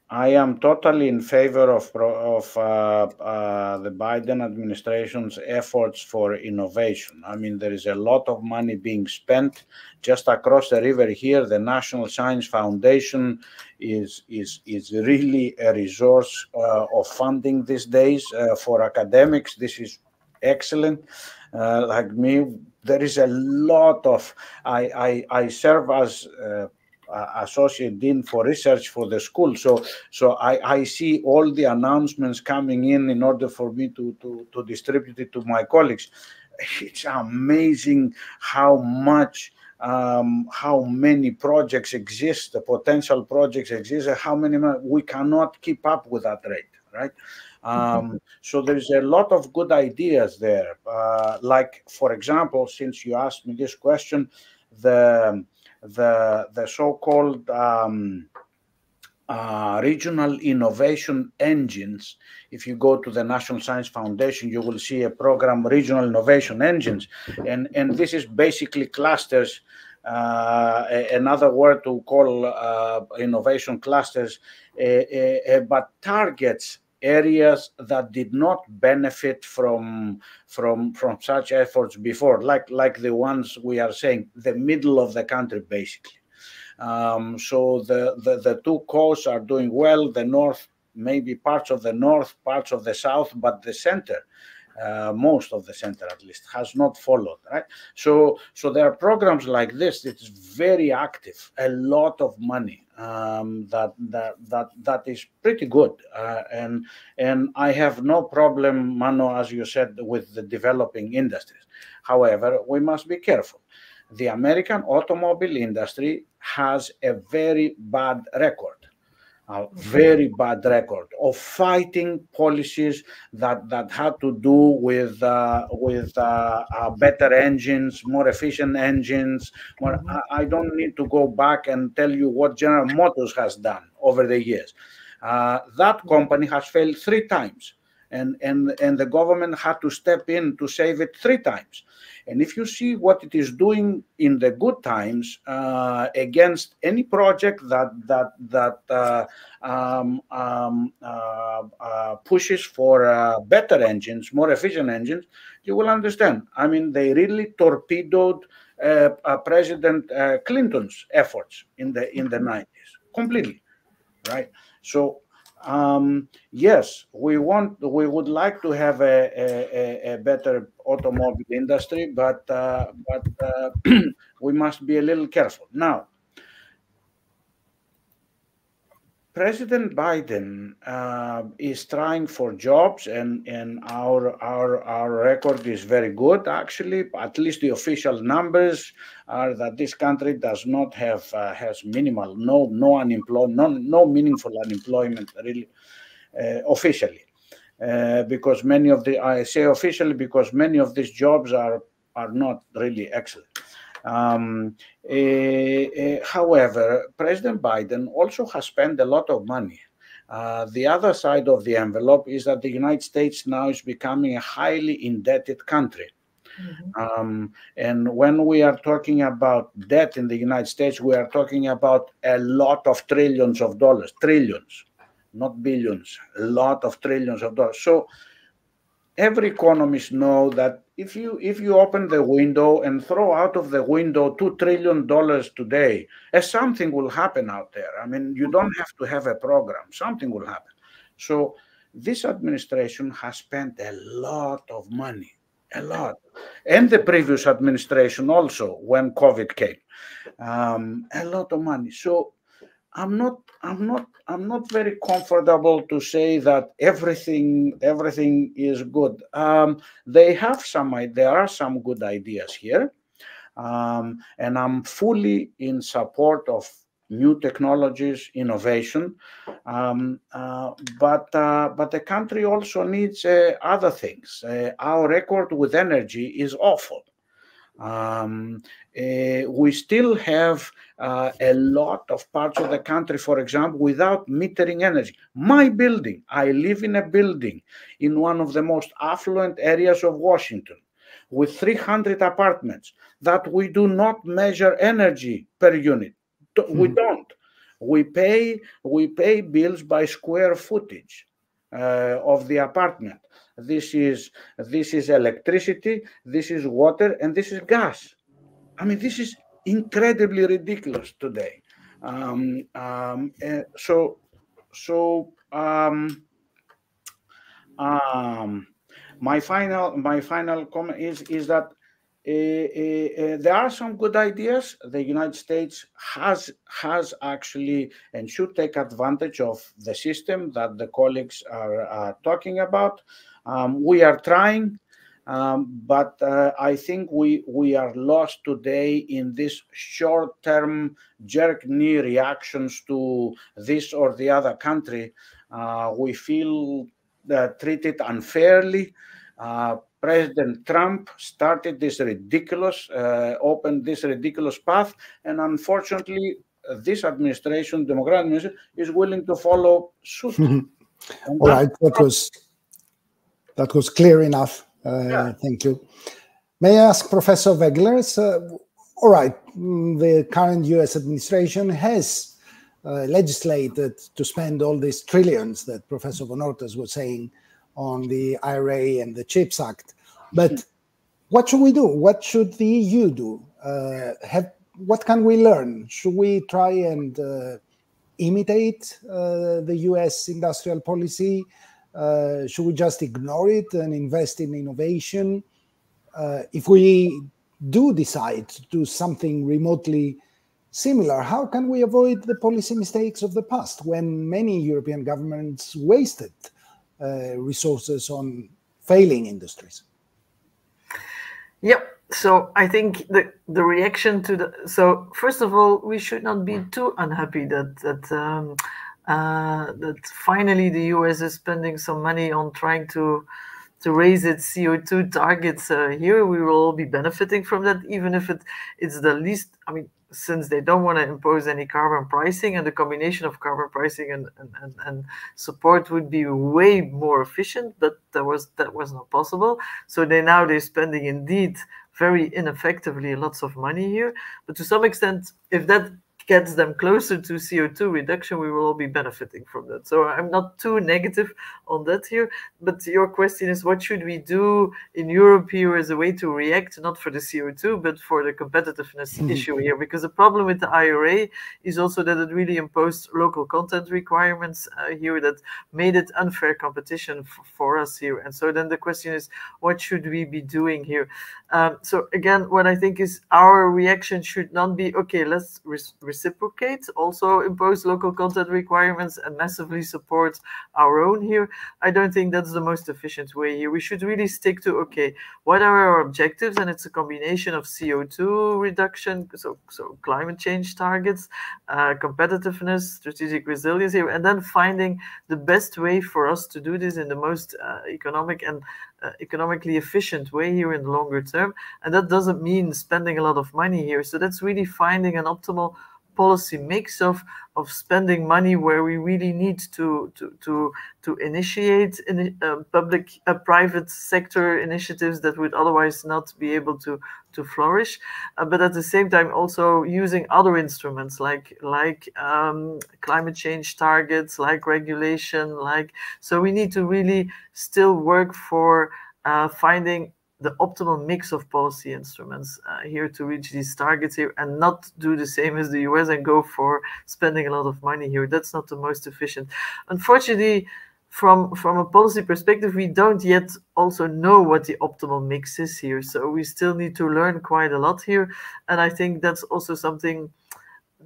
I am totally in favor of the Biden administration's efforts for innovation. I mean, there is a lot of money being spent just across the river here. The National Science Foundation is really a resource of funding these days for academics. This is excellent. Like me, there is a lot of. I serve as Associate Dean for Research for the school. So I see all the announcements coming in order for me to distribute it to my colleagues. It's amazing how many projects exist, the potential projects exist, how many, we cannot keep up with that rate, right? So there's a lot of good ideas there. Like, for example, since you asked me this question, the so-called regional innovation engines. If you go to the National Science Foundation, you will see a program, Regional Innovation Engines, and this is basically clusters. Another word to call innovation clusters, but targets areas that did not benefit from such efforts before, like the ones we are saying, the middle of the country, basically. So the two coasts are doing well. The north, maybe parts of the north, parts of the south, but the center, most of the center at least, has not followed, right? So there are programs like this. It's very active, a lot of money. That is pretty good, and I have no problem, Mano, as you said, with the developing industries. However, we must be careful. The American automobile industry has a very bad record. Very bad record of fighting policies that had to do with better engines, more efficient engines. I don't need to go back and tell you what General Motors has done over the years. That company has failed 3 times, and the government had to step in to save it 3 times. And if you see what it is doing in the good times against any project that pushes for better engines, more efficient engines, you will understand. I mean, they really torpedoed President Clinton's efforts in the 90s completely, right? So. Yes, we would like to have a better automobile industry, but we must be a little careful. Now, President Biden is trying for jobs, and our record is very good, actually. At least the official numbers are that this country does not have has minimal, no unemployment, no meaningful unemployment, really, officially, because many of the, I say officially because many of these jobs are not really excellent. However, President Biden also has spent a lot of money. The other side of the envelope is that the United States now is becoming a highly indebted country. And when we are talking about debt in the United States, we are talking about a lot of trillions of dollars, trillions, not billions, a lot of trillions of dollars. So every economist knows that if you open the window and throw out of the window $2 trillion today, something will happen out there. I mean, you don't have to have a program. Something will happen. So this administration has spent a lot of money, a lot. And the previous administration also, when COVID came, a lot of money. So I'm not very comfortable to say that everything is good. There are some good ideas here, and I'm fully in support of new technologies, innovation, but the country also needs other things. Our record with energy is awful. We still have a lot of parts of the country, for example, without metering energy. My building, I live in a building in one of the most affluent areas of Washington with 300 apartments that we do not measure energy per unit. We don't. We pay bills by square footage of the apartment. This is electricity, this is water, and this is gas. I mean, this is incredibly ridiculous today. My final comment is that there are some good ideas. The United States has actually and should take advantage of the system that the colleagues are talking about. We are trying, but I think we are lost today in this short-term jerk-knee reactions to this or the other country. We feel treated unfairly. President Trump started this ridiculous, opened this ridiculous path, and unfortunately, this administration, Democratic administration, is willing to follow suit. All right, that was clear enough. Thank you. May I ask Professor Vegler? All right, the current U.S. administration has legislated to spend all these trillions that Professor von Ortes was saying on the IRA and the CHIPS Act. But what should we do? What should the EU do? What can we learn? Should we try and imitate the US industrial policy? Should we just ignore it and invest in innovation? If we do decide to do something remotely similar, how can we avoid the policy mistakes of the past when many European governments wasted resources on failing industries? Yep. So I think the reaction to so first of all, we should not be too unhappy that finally the US is spending some money on trying to raise its CO2 targets. Here we will all be benefiting from that, even if it's the least. I mean, since they don't want to impose any carbon pricing, and the combination of carbon pricing and support would be way more efficient, but that was not possible. So they're spending indeed very ineffectively lots of money here. But to some extent, if that gets them closer to CO2 reduction, we will all be benefiting from that. So I'm not too negative on that here. But your question is, what should we do in Europe here as a way to react, not for the CO2, but for the competitiveness issue here? Because the problem with the IRA is also that it really imposed local content requirements here that made it unfair competition for us here. And so then the question is, what should we be doing here? So again, what I think is our reaction should not be, okay, let's reciprocate, also impose local content requirements and massively support our own here. I don't think that's the most efficient way here. We should really stick to, okay, what are our objectives? And it's a combination of CO2 reduction, so climate change targets, competitiveness, strategic resilience here, and then finding the best way for us to do this in the most economic and economically efficient way here in the longer term. And that doesn't mean spending a lot of money here. So that's really finding an optimal policy mix of spending money where we really need to initiate private sector initiatives that would otherwise not be able to flourish, but at the same time also using other instruments like climate change targets, like regulation, so we need to really still work for finding the optimal mix of policy instruments here to reach these targets here, and not do the same as the US and go for spending a lot of money here. That's not the most efficient. Unfortunately, from a policy perspective, we don't yet also know what the optimal mix is here. So we still need to learn quite a lot here. And I think that's also something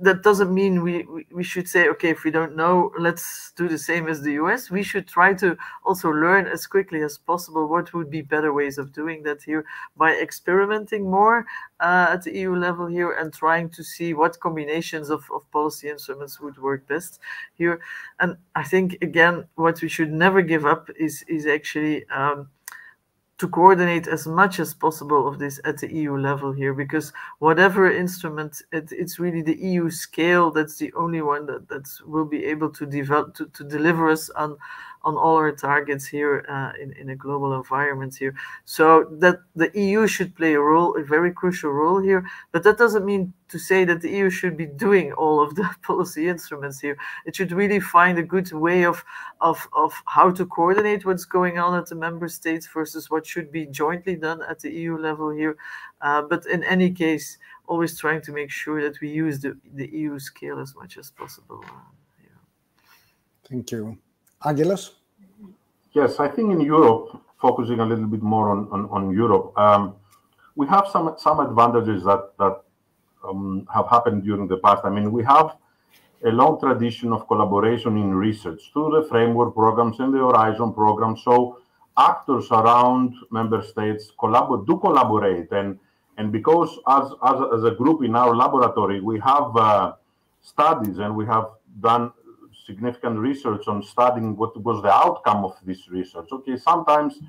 that doesn't mean we should say, okay, if we don't know, let's do the same as the US. We should try to also learn as quickly as possible what would be better ways of doing that here by experimenting more at the EU level here and trying to see what combinations of policy instruments would work best here. And I think, again, what we should never give up is actually to coordinate as much as possible of this at the EU level here, because whatever instrument, it's really the EU scale that's the only one that will be able to develop to deliver us on all our targets here in a global environment here. So that the EU should play a very crucial role here, but that doesn't mean to say that the EU should be doing all of the policy instruments here. It should really find a good way of how to coordinate what's going on at the member states versus what should be jointly done at the EU level here. But in any case, always trying to make sure that we use the EU scale as much as possible. Thank you. Angelos? Yes, I think in Europe, focusing a little bit more on Europe, we have some advantages that have happened during the past. I mean, we have a long tradition of collaboration in research through the framework programs and the Horizon program. So actors around member states do collaborate, and because as a group in our laboratory, we have studies and we have done significant research on studying what was the outcome of this research. Okay, sometimes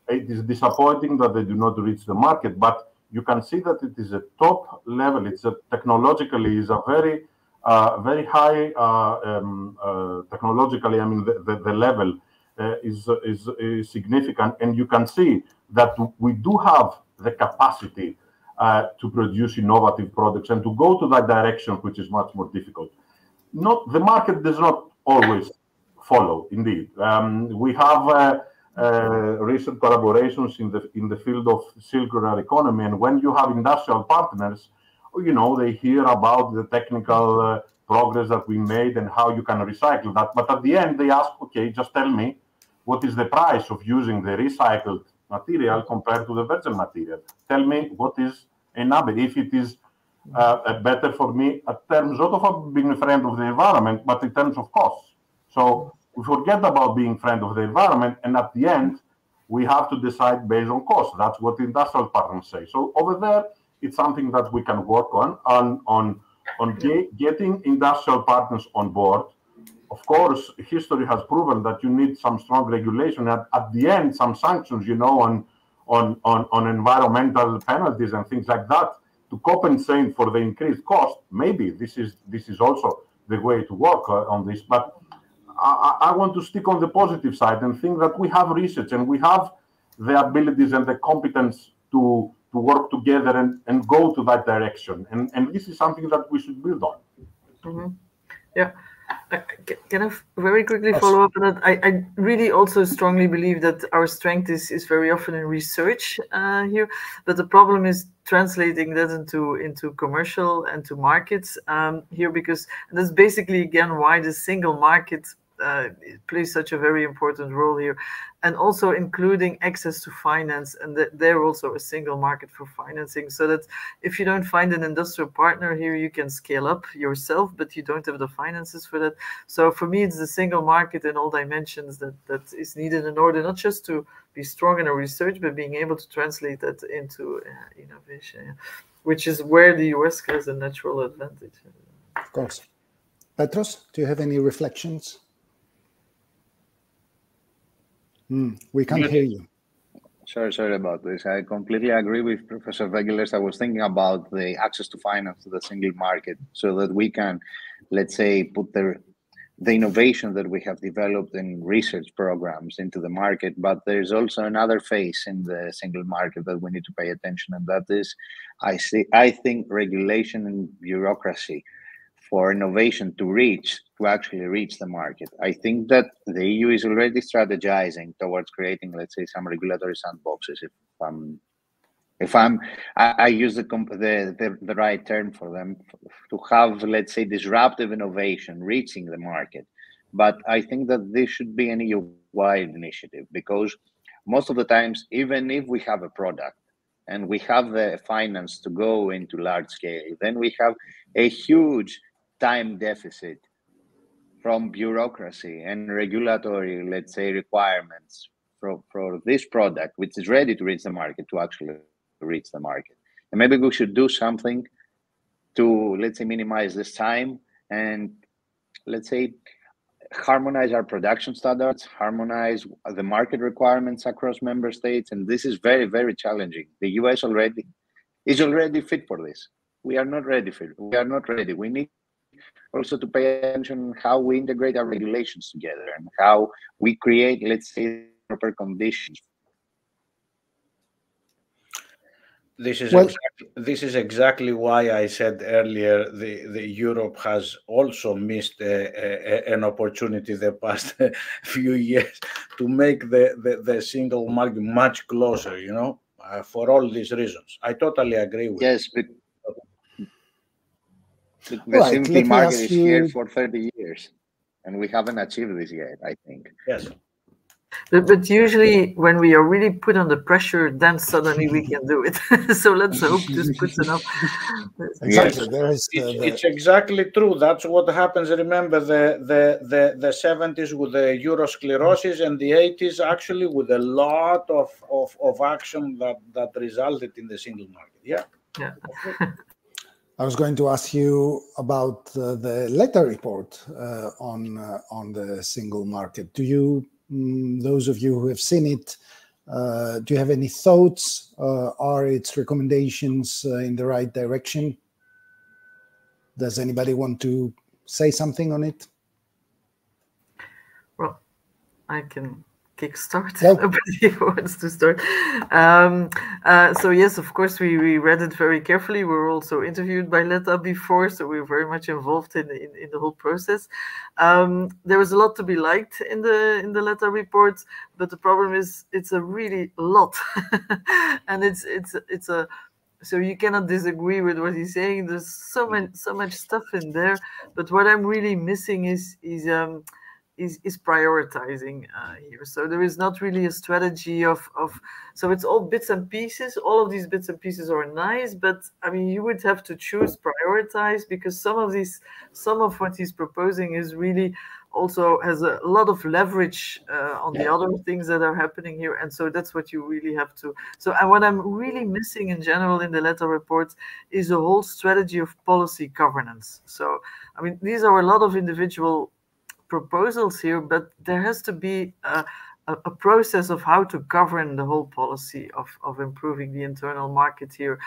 it is disappointing that they do not reach the market, but you can see that it is a top level. It's technologically is a very high technologically. I mean, the level is significant, and you can see that we do have the capacity to produce innovative products and to go to that direction, which is much more difficult. The market does not always follow. Indeed, we have recent collaborations in the field of circular economy, and when you have industrial partners, you know, they hear about the technical progress that we made and how you can recycle that. But at the end, they ask, okay, just tell me what is the price of using the recycled material compared to the virgin material. Tell me what is a number, if it is better for me in terms not of being a friend of the environment, but in terms of cost. So we forget about being friend of the environment, and at the end, we have to decide based on cost. That's what the industrial partners say. So over there, it's something that we can work on getting industrial partners on board. Of course, history has proven that you need some strong regulation, and at the end, some sanctions, you know, on environmental penalties and things like that, to compensate for the increased cost. Maybe this is also the way to work on this. But I want to stick on the positive side and think that we have research and we have the abilities and the competence to work together and go to that direction. And this is something that we should build on. Mm-hmm. Yeah. Can I very quickly follow up on that? I really also strongly believe that our strength is very often in research here, but the problem is translating that into commercial and to markets here, because that's basically again why the single market plays such a very important role here, and also including access to finance, and they're also a single market for financing, so that if you don't find an industrial partner here, you can scale up yourself, but you don't have the finances for that. So for me, it's the single market in all dimensions that is needed in order not just to be strong in our research, but being able to translate that into innovation, which is where the US has a natural advantage. Of course. Petros, do you have any reflections? We can't hear you. Sorry about this. I completely agree with Professor Vengeles. I was thinking about the access to finance to the single market, so that we can, let's say, put the innovation that we have developed in research programs into the market. But there's also another phase in the single market that we need to pay attention, and that is, I think, regulation and bureaucracy for innovation to actually reach the market. I think that the EU is already strategizing towards creating, let's say, some regulatory sandboxes. I use the right term for them, to have, let's say, disruptive innovation reaching the market. But I think that this should be an EU-wide initiative, because most of the times, even if we have a product and we have the finance to go into large scale, then we have a huge time deficit from bureaucracy and regulatory, let's say, requirements for this product, which is ready to reach the market, to actually reach the market. And maybe we should do something to, let's say, minimize this time and, let's say, harmonize our production standards, harmonize the market requirements across member states. And this is very, very challenging. The US is already fit for this. We are not ready for it. We are not ready. We need also to pay attention how we integrate our regulations together and how we create, let's say, proper conditions. This is exactly why I said earlier the Europe has also missed an opportunity the past few years to make the single market much closer, you know, for all these reasons. I totally agree with yes, you. But the single market is here for 30 years, and we haven't achieved this yet, I think. Yes. But usually when we are really put under pressure, then suddenly we can do it. So let's hope this puts enough. Exactly. Yes. It's exactly true. That's what happens. Remember the 70s with the Eurosclerosis and the 80s actually with a lot of action that resulted in the single market. Yeah. Yeah. I was going to ask you about the Letta report on the single market. Do you, those of you who have seen it, do you have any thoughts? Are its recommendations in the right direction? Does anybody want to say something on it? Well, I can kickstart. Yep. Nobody wants to start. So yes, of course, we read it very carefully. We were also interviewed by Letta before, so we were very much involved in the whole process. There was a lot to be liked in the Letta report, but the problem is it's a really lot, and it's a. So you cannot disagree with what he's saying. There's so much stuff in there, but what I'm really missing is prioritizing here. So there is not really a strategy of so it's all bits and pieces. All of these bits and pieces are nice, but I mean you would have to choose, prioritize, because some of what he's proposing is really also has a lot of leverage on the other things that are happening here, and so that's what you really have to. So and what I'm really missing in general in the Letta report is a whole strategy of policy governance. So I mean these are a lot of individual proposals here, but there has to be a process of how to govern the whole policy of improving the internal market here.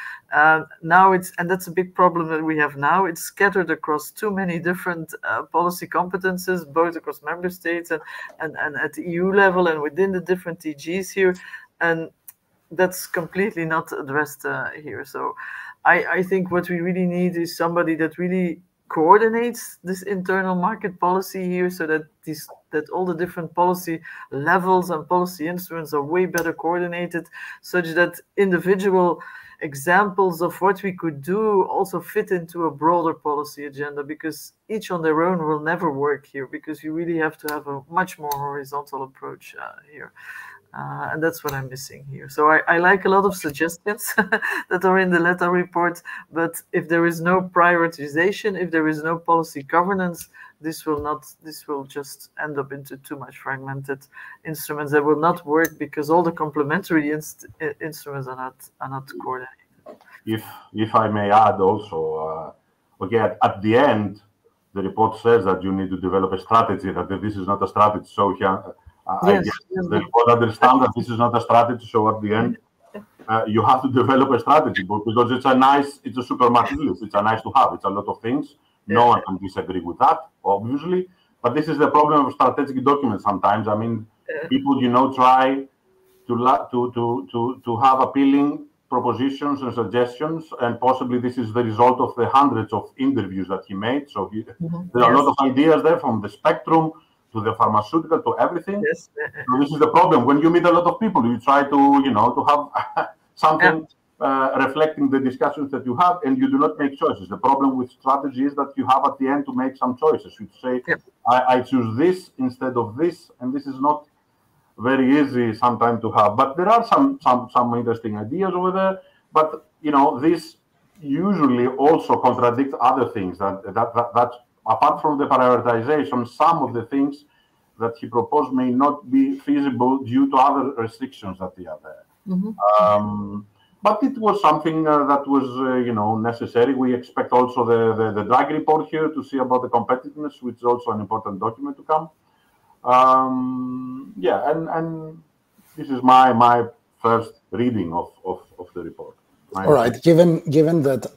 Now and that's a big problem that we have now. It's scattered across too many different policy competences, both across member states and at the EU level and within the different DGs here, and that's completely not addressed here. So I think what we really need is somebody that really coordinates this internal market policy here, so that all the different policy levels and policy instruments are way better coordinated, such that individual examples of what we could do also fit into a broader policy agenda, because each on their own will never work here, because you really have to have a much more horizontal approach here. And that's what I'm missing here. So I like a lot of suggestions that are in the Letta report, but if there is no prioritization, if there is no policy governance, this will just end up into too much fragmented instruments that will not work, because all the complementary instruments are not coordinated. If I may add also, okay, at the end, the report says that you need to develop a strategy, that this is not a strategy, so I guess the report understands that this is not a strategy, so at the end, you have to develop a strategy, because it's a supermarket list. It's a nice to have. It's a lot of things. No one can disagree with that, obviously. But this is the problem of strategic documents sometimes. I mean, people, try to have appealing propositions and suggestions, and possibly this is the result of the hundreds of interviews that he made. So there are a lot of ideas there, from the spectrum to the pharmaceutical, to everything. Yes. So this is the problem. When you meet a lot of people, you try to, to have something reflecting the discussions that you have, and you do not make choices. The problem with strategy is that you have at the end to make some choices. You say, I choose this instead of this, and this is not very easy sometimes to have. But there are some interesting ideas over there. But, usually also contradict other things that apart from the prioritization, some of the things that he proposed may not be feasible due to other restrictions that are there. But it was something that was, necessary. We expect also the Draghi report here to see about the competitiveness, which is also an important document to come. And this is my first reading of the report. All right. Given that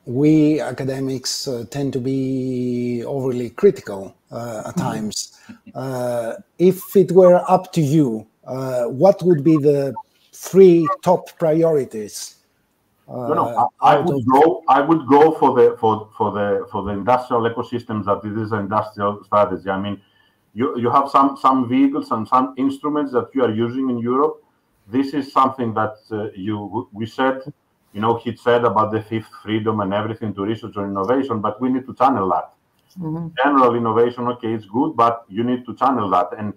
we academics tend to be overly critical at times, if it were up to you, what would be the 3 top priorities? I would go for the industrial ecosystems that it is an industrial strategy. I mean, you have some vehicles and some instruments that you are using in Europe. This is something that we said. He said about the 5th freedom and everything to research and innovation, but we need to channel that. General innovation, okay, it's good, but you need to channel that. And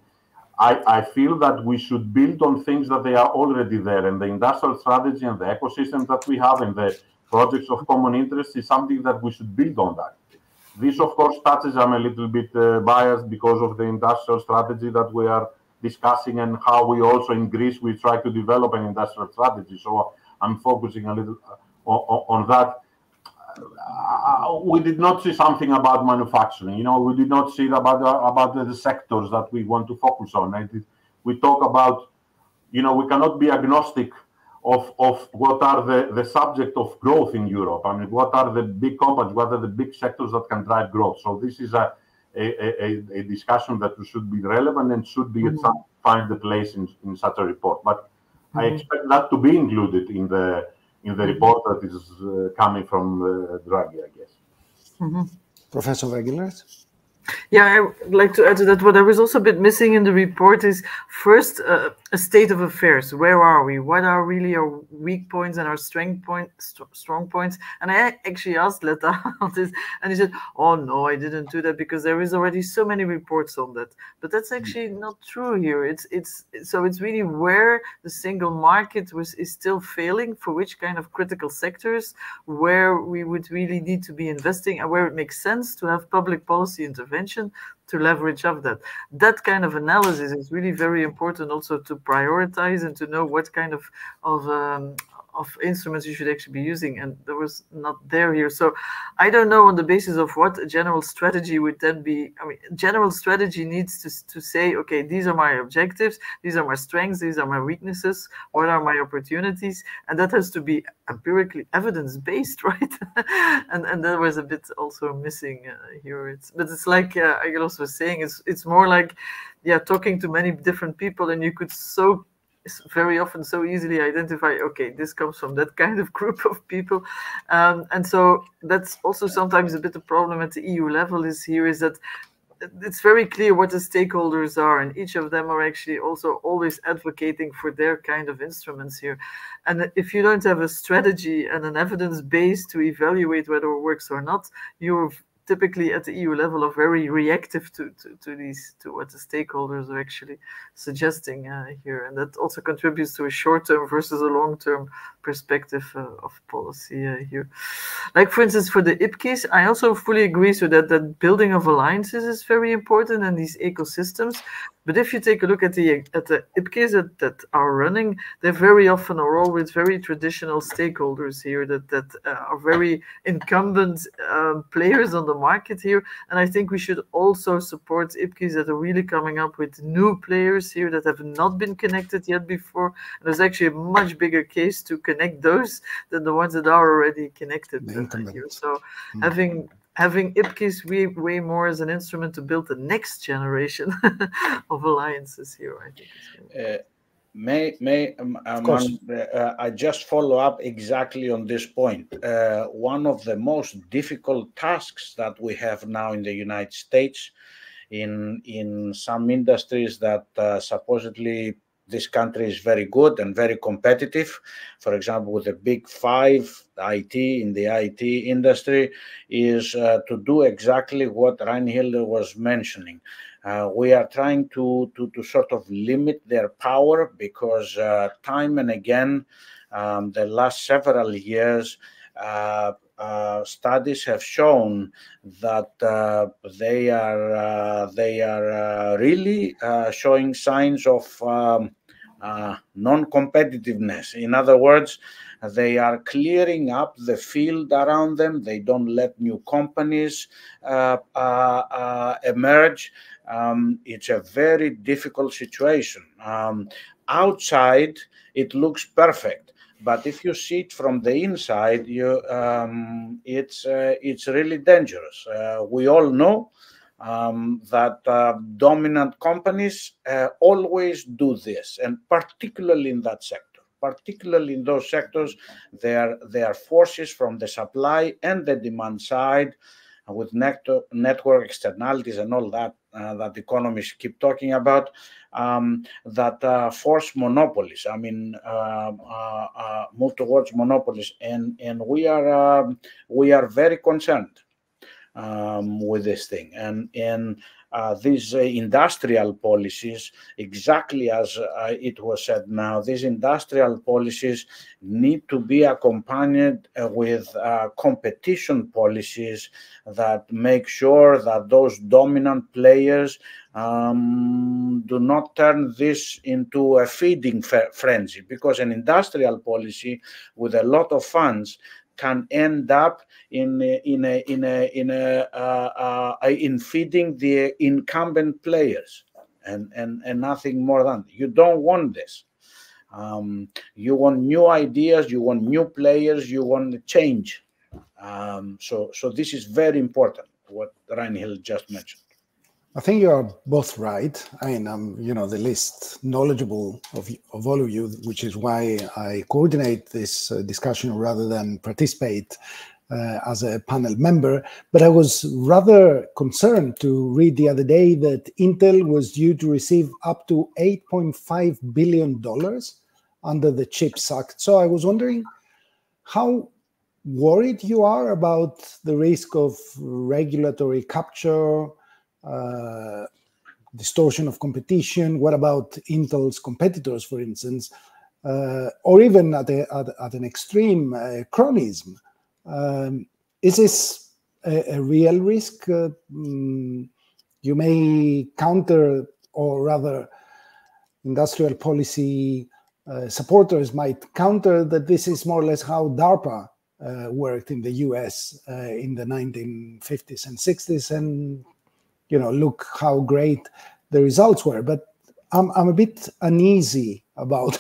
I feel that we should build on things that they are already there. And the industrial strategy and the ecosystems that we have and the projects of common interest is something that we should build on that. This, of course, touches, I'm a little bit biased because of the industrial strategy that we are discussing and how we also in Greece, we try to develop an industrial strategy. So I'm focusing a little on that. We did not see something about manufacturing. We did not see about the sectors that we want to focus on. We talk about, we cannot be agnostic of what are the subject of growth in Europe. I mean, what are the big companies? What are the big sectors that can drive growth? So this is a discussion that should be relevant and should be find the place in such a report. But I expect that to be included in the report that is coming from Draghi, I guess. Professor Vagelas? Yeah, I would like to add to that. What I was also a bit missing in the report is first a state of affairs. Where are we? What are really our weak points and our strong points? And I actually asked Letta about this, and he said, "Oh no, I didn't do that because there is already so many reports on that." But that's actually not true here. It's really where the single market is still failing, for which kind of critical sectors, where we would really need to be investing, and where it makes sense to have public policy intervention to leverage up that. That kind of analysis is really very important also to prioritize and to know what kind of instruments you should actually be using, and there was not there here. So I don't know on the basis of what a general strategy would then be. I mean, general strategy needs to say, okay, these are my objectives, these are my strengths, these are my weaknesses, what are my opportunities, and that has to be empirically evidence-based, right? and that was a bit also missing here. But it's like Angelos was saying, it's more like, talking to many different people, and you could very often so easily identify, okay, this comes from that kind of group of people. And so that's also sometimes a bit of problem at the EU level is that it's very clear what the stakeholders are, and each of them are actually also always advocating for their kind of instruments here. And if you don't have a strategy and an evidence base to evaluate whether it works or not, you're typically at the EU level are very reactive to what the stakeholders are actually suggesting here, and that also contributes to a short-term versus a long-term perspective of policy here. Like for instance, for the IPCES, I also fully agree with that building of alliances is very important and these ecosystems. But if you take a look at the IPCES that are running, they very often are always very traditional stakeholders here that are very incumbent players on the market here. And I think we should also support IPCES that are really coming up with new players here that have not been connected yet before. And there's actually a much bigger case to connect those than the ones that are already connected here. So having IPCES way more as an instrument to build the next generation of alliances here, I think. I just follow up exactly on this point. One of the most difficult tasks that we have now in the United States, in some industries that supposedly this country is very good and very competitive, for example, with the big five, in the IT industry, is to do exactly what Reinhilde was mentioning. We are trying to sort of limit their power because time and again, the last several years, studies have shown that they are really showing signs of non-competitiveness. In other words, they are clearing up the field around them. They don't let new companies emerge. It's a very difficult situation. Outside, it looks perfect. But if you see it from the inside, it's really dangerous. We all know that dominant companies always do this, and particularly in that sector. Particularly in those sectors, there are forces from the supply and the demand side, with network externalities and all that that economists keep talking about, that force monopolies. I mean, move towards monopolies, and we are very concerned with this thing, and these industrial policies, exactly as it was said now, these industrial policies need to be accompanied with competition policies that make sure that those dominant players do not turn this into a feeding frenzy, because an industrial policy with a lot of funds can end up in feeding the incumbent players, and nothing more than. You don't want this. You want new ideas, you want new players, you want change. So this is very important, what Reinhild just mentioned. I think you are both right. I mean, I'm, the least knowledgeable of all of you, which is why I coordinate this discussion rather than participate as a panel member. But I was rather concerned to read the other day that Intel was due to receive up to $8.5 billion under the CHIPS Act. So I was wondering how worried you are about the risk of regulatory capture, distortion of competition. What about Intel's competitors, for instance, or even at an extreme, cronyism? Is this a real risk? You may counter, or rather, industrial policy supporters might counter that this is more or less how DARPA worked in the US in the 1950s and 60s, and look how great the results were. But I'm a bit uneasy about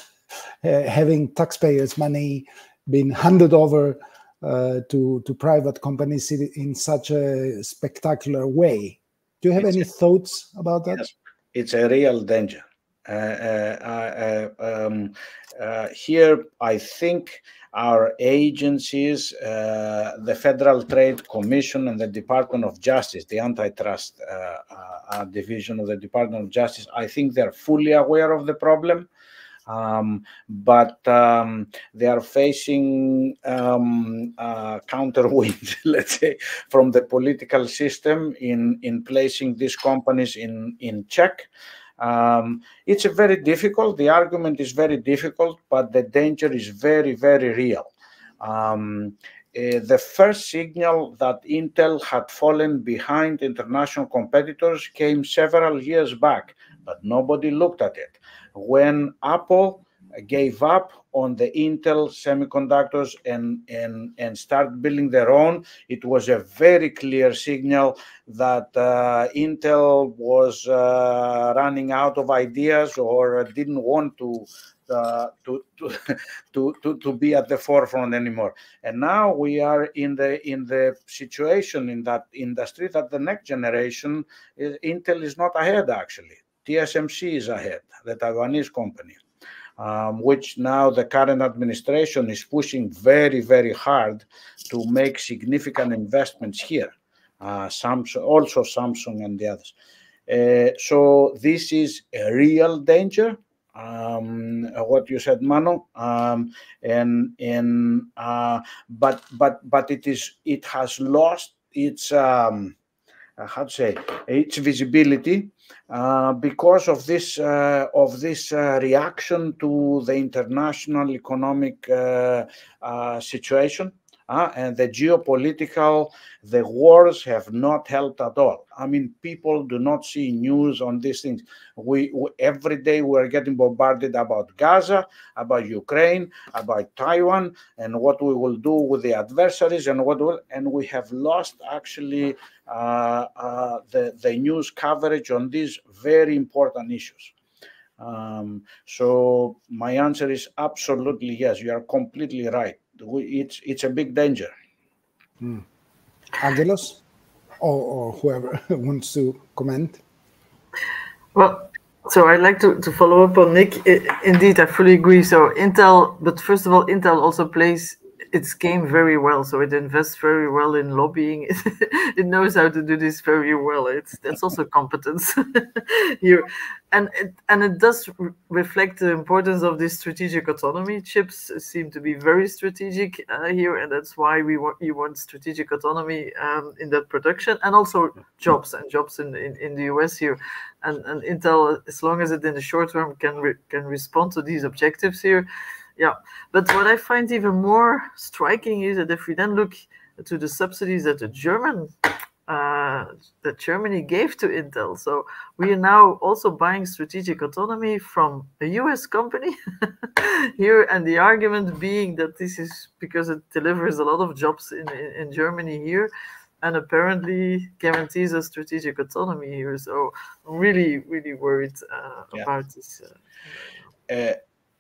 having taxpayers' money being handed over to private companies in such a spectacular way. Do you have any thoughts about that? Yes, it's a real danger. Here, I think our agencies, the Federal Trade Commission and the Department of Justice, the antitrust division of the Department of Justice, I think they're fully aware of the problem, but they are facing counterwind, let's say, from the political system in placing these companies in check. It's very difficult. The argument is very difficult, but the danger is very, very real. The first signal that Intel had fallen behind international competitors came several years back, but nobody looked at it. When Apple gave up on the Intel semiconductors and started building their own, it was a very clear signal that Intel was running out of ideas, or didn't want to be at the forefront anymore. And now we are in the situation in that industry that the next generation, Intel is not ahead actually. TSMC is ahead, the Taiwanese company, which now the current administration is pushing very, very hard to make significant investments here. Samsung and the others. So this is a real danger. What you said, Manu, but it has lost its its visibility because of this reaction to the international economic situation. and the geopolitical, the wars have not helped at all. I mean, people do not see news on these things. We every day we're getting bombarded about Gaza, about Ukraine, about Taiwan, and what we will do with the adversaries, and and we have lost actually the news coverage on these very important issues. So my answer is absolutely yes. You are completely right. It's a big danger. Angelos, or whoever wants to comment. Well, so I'd like to follow up on Nick. Indeed, I fully agree. So Intel, but first of all, Intel also plays its game very well. So it invests very well in lobbying. It knows how to do this very well. That's also competence here, and it does reflect the importance of this strategic autonomy. Chips seem to be very strategic here, and that's why you want strategic autonomy in that production, and also jobs in the US here, and Intel, as long as it in the short term can respond to these objectives here. Yeah, but what I find even more striking is that if we then look to the subsidies that Germany gave to Intel, so we are now also buying strategic autonomy from a US company here, and the argument being that this is because it delivers a lot of jobs in Germany here, and apparently guarantees us strategic autonomy here. So I'm really, really worried about this.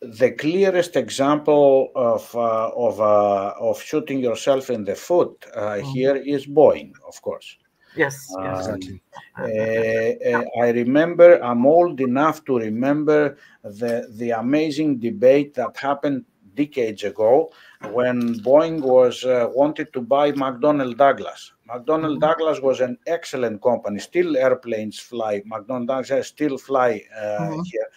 The clearest example of shooting yourself in the foot here is Boeing, of course. Yes, exactly. I remember, I'm old enough to remember the amazing debate that happened decades ago when Boeing was wanted to buy McDonnell Douglas. McDonnell Douglas was an excellent company. Still airplanes fly. McDonnell Douglas still fly here.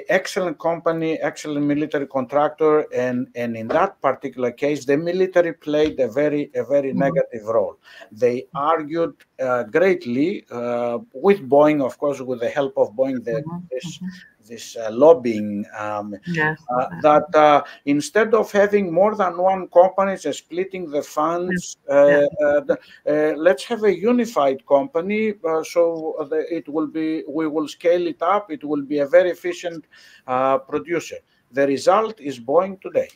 Excellent company, excellent military contractor, and in that particular case, the military played a very negative role. They argued greatly with Boeing, of course, with the help of Boeing, this lobbying that instead of having more than one company splitting the funds, let's have a unified company so that we will scale it up. It will be a very efficient producer. The result is Boeing today.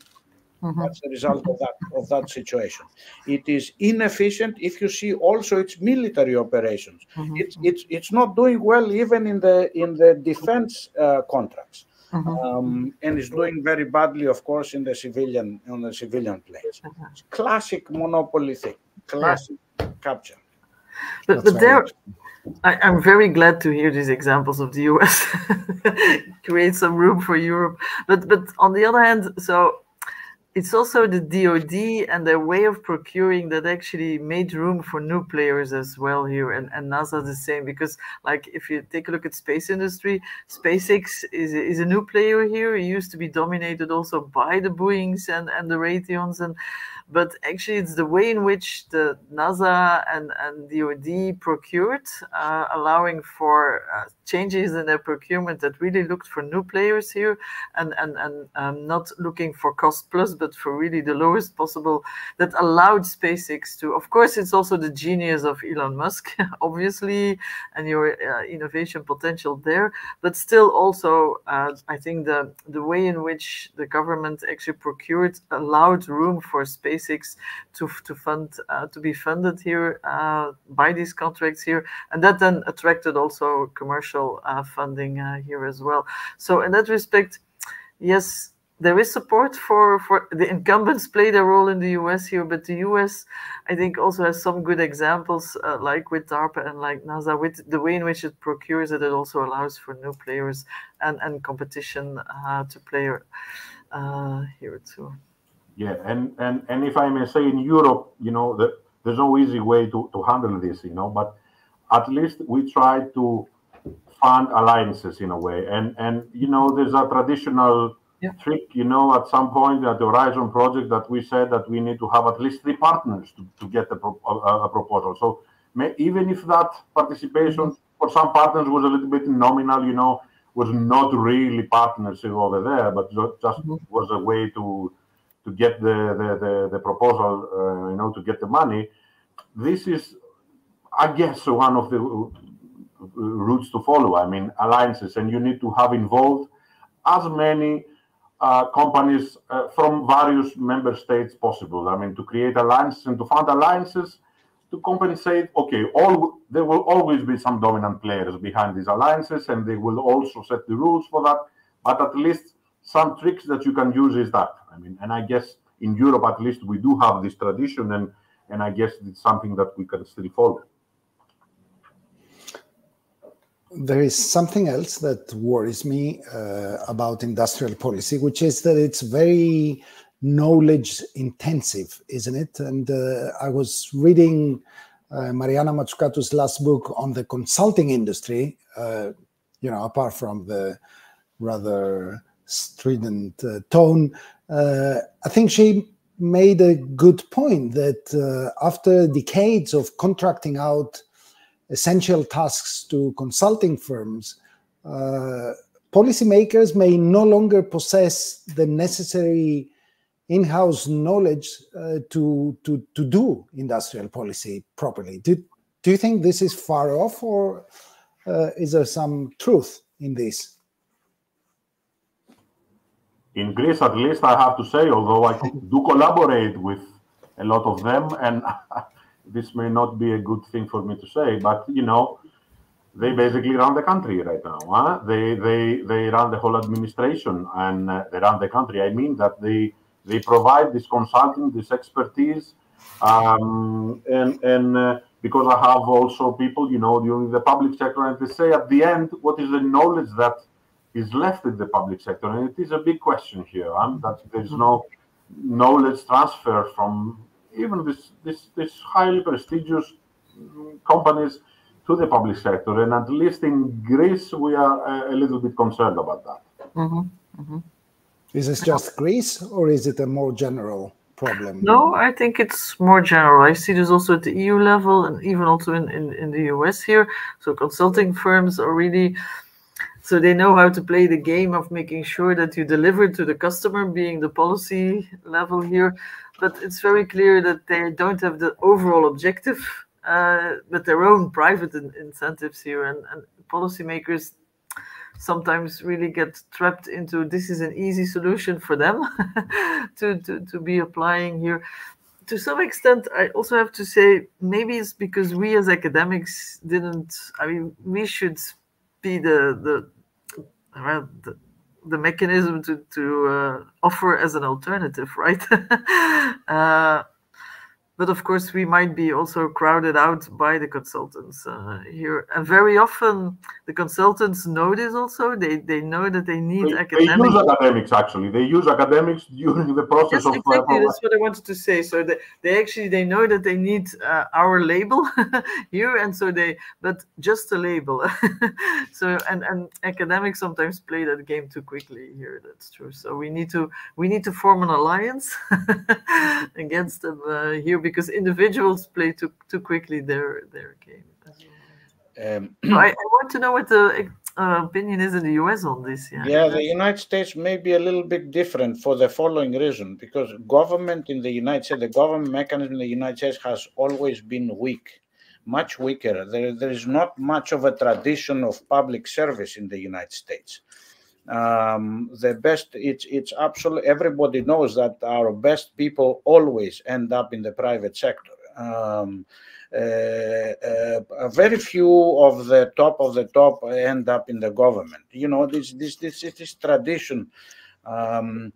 That's the result of that situation. It is inefficient. If you see also its military operations, it's not doing well even in the defense contracts, and it's doing very badly, of course, in the civilian planes. It's classic monopoly thing, classic capture. But there. I'm very glad to hear these examples of the US create some room for Europe. But on the other hand, so it's also the DoD and their way of procuring that actually made room for new players as well here, and NASA the same, because like if you take a look at space industry, SpaceX is a new player here. It used to be dominated also by the Boeings and the Raytheons, but actually it's the way in which the NASA and DoD procured, allowing for changes in their procurement that really looked for new players here, and not looking for cost plus, but for really the lowest possible, that allowed SpaceX to, of course, it's also the genius of Elon Musk, obviously, and your innovation potential there, but still also, I think the way in which the government actually procured allowed room for SpaceX to be funded here by these contracts here, and that then attracted also commercial funding here as well. So in that respect, yes, there is support for the incumbents play their role in the US here, but the US, I think, also has some good examples, like with DARPA and like NASA, with the way in which it procures it. It also allows for new players and competition to play here too. Yeah, and if I may say, in Europe, there's no easy way to handle this, but at least we try to fund alliances in a way, and there's a traditional trick, at some point at the Horizon project that we said that we need to have at least 3 partners to get a proposal. So even if that participation for some partners was a little bit nominal, was not really partnership over there, but just was a way to get the proposal, you know, to get the money. This is, I guess, one of the routes to follow. I mean, alliances, and you need to have involved as many companies from various member states possible. I mean, to create alliances and to fund alliances to compensate. Okay, there will always be some dominant players behind these alliances, and they will also set the rules for that. But at least some tricks that you can use is that. I mean, and I guess in Europe at least we do have this tradition, and I guess it's something that we can still follow. There is something else that worries me about industrial policy, which is that it's very knowledge intensive, isn't it? And I was reading Mariana Mazzucato's last book on the consulting industry, you know, apart from the rather strident tone. I think she made a good point that after decades of contracting out essential tasks to consulting firms, policymakers may no longer possess the necessary in-house knowledge to do industrial policy properly. Do you think this is far off, or is there some truth in this? In Greece, at least, I have to say, although I do collaborate with a lot of them, and this may not be a good thing for me to say, but you know, they basically run the country right now. Huh? They run the whole administration, and they run the country. I mean that they provide this consulting, this expertise, and because I have also people, you know, during the public sector, and they say at the end, what is the knowledge that is left in the public sector? And it is a big question here, that there's no knowledge transfer from even this highly prestigious companies to the public sector. And at least in Greece, we are a little bit concerned about that. Mm-hmm. Mm-hmm. Is this just Greece, or is it a more general problem? No, I think it's more general. I see this also at the EU level, and even also in the US here. So consulting firms are really, so they know how to play the game of making sure that you deliver to the customer, being the policy level here. But it's very clear that they don't have the overall objective, but their own private incentives here. And policymakers sometimes really get trapped into this is an easy solution for them to be applying here. To some extent, I also have to say, maybe it's because we as academics didn't, I mean, we should be the mechanism to offer as an alternative, right? But of course, we might be also crowded out by the consultants here. And very often, the consultants know this also. They know that they need academics. They use academics, actually. They use academics during the process of... Exactly, that's what I wanted to say. So they know that they need our label here. And so but just a label. So, and academics sometimes play that game too quickly here. That's true. So we need to form an alliance against them here, because individuals play too quickly their game. So I want to know what the opinion is in the US on this. Yeah, the United States may be a little bit different for the following reason, because government in the United States, the government mechanism in the United States has always been weak, much weaker. There is not much of a tradition of public service in the United States. The best, it's absolutely, everybody knows that our best people always end up in the private sector. Very few of the top end up in the government. You know, this tradition. So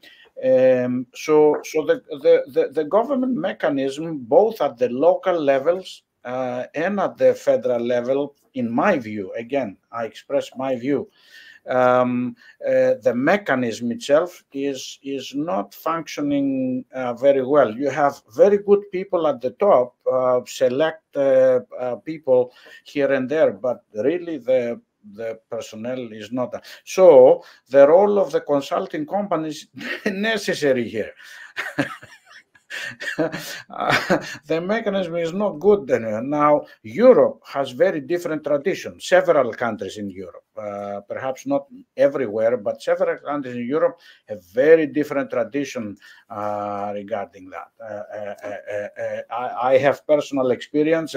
the government mechanism, both at the local levels and at the federal level, in my view, again, I express my view, the mechanism itself is not functioning very well. You have very good people at the top, select people here and there, but really the personnel is not. So the role of the consulting companies is necessary here. the mechanism is not good anymore. Now, Europe has very different traditions. Several countries in Europe, perhaps not everywhere, but several countries in Europe have very different tradition regarding that. I have personal experience.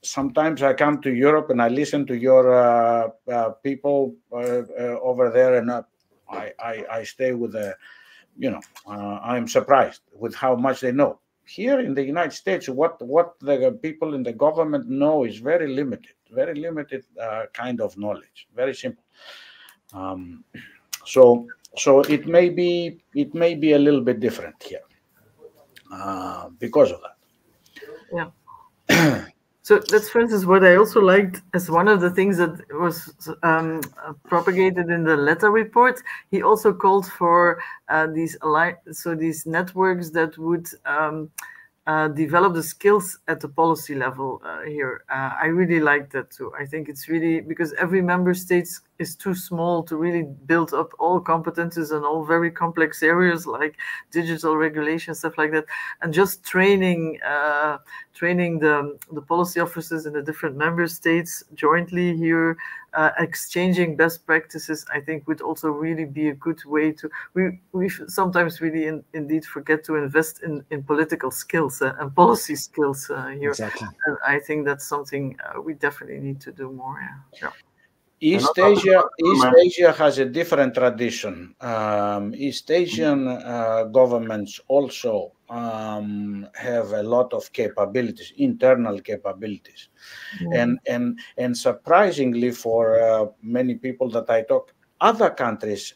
Sometimes I come to Europe and I listen to your people over there, and I stay with the, I'm surprised with how much they know. Here in the United States, what the people in the government know is very limited kind of knowledge, very simple. So it may be a little bit different here because of that. Yeah. So that's, for instance, what I also liked as one of the things that was propagated in the Letta report. He also called for these networks that would develop the skills at the policy level here. I really like that too. I think it's really, because every member state is too small to really build up all competences in all very complex areas like digital regulation, stuff like that, and just training the policy officers in the different member states jointly here, exchanging best practices, I think would also really be a good way to, we sometimes really indeed forget to invest in political skills and policy skills here. Exactly. And I think that's something we definitely need to do more. Yeah. East Asia has a different tradition. East Asian governments also have a lot of capabilities, internal capabilities, and surprisingly for many people that I talk, other countries,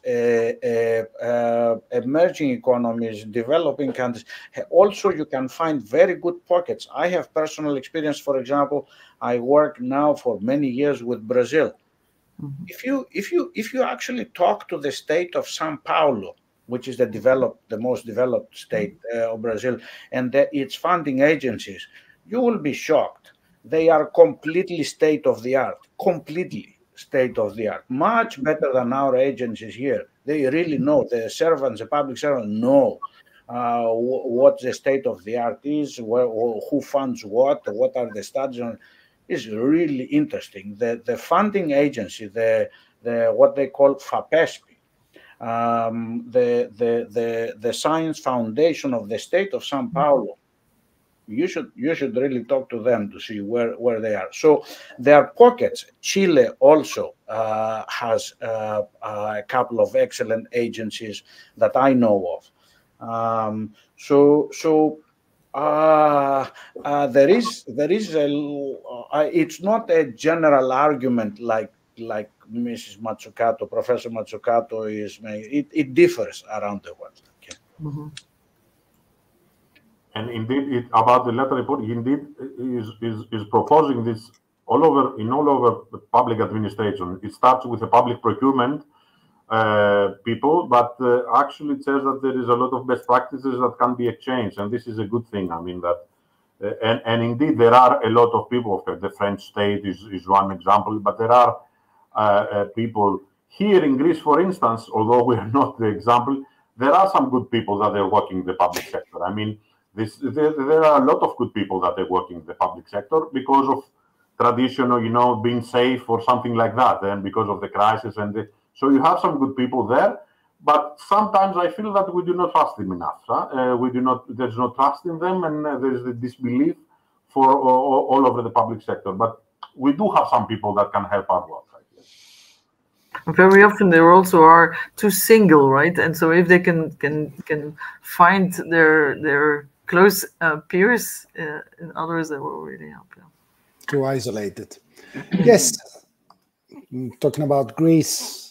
emerging economies, developing countries, also you can find very good pockets. I have personal experience. For example, I work now for many years with Brazil. If you actually talk to the state of São Paulo, which is the most developed state of Brazil, and its funding agencies, you will be shocked. They are completely state of the art, much better than our agencies here. They really know, the servants, the public servants know what the state of the art is, who funds what are the studies. Is really interesting. The funding agency, the what they call FAPESP, the science foundation of the state of São Paulo. You should really talk to them to see where they are. So there are pockets. Chile also has a couple of excellent agencies that I know of. There is it's not a general argument like Mrs. Mazzucato, Professor Mazzucato is making. It differs around the world. Okay. Mm-hmm. And indeed, about the Letta report, indeed is proposing this all over the public administration. It starts with the public procurement people, but actually it says that there is a lot of best practices that can be exchanged, and this is a good thing. I mean that, and indeed there are a lot of people. The French state is one example, but there are people here in Greece, for instance. Although we are not the example, there are some good people that are working in the public sector. I mean, there are a lot of good people that are working in the public sector because of traditional, being safe or something like that, and because of the crisis so you have some good people there, but sometimes I feel that we do not trust them enough. There's no trust in them, and there's the disbelief for all over the public sector. But we do have some people that can help our work. Very often they also are too single, right? And so if they can find their close peers in others, that will really help. Yeah. Too isolated. Yes. Talking about Greece.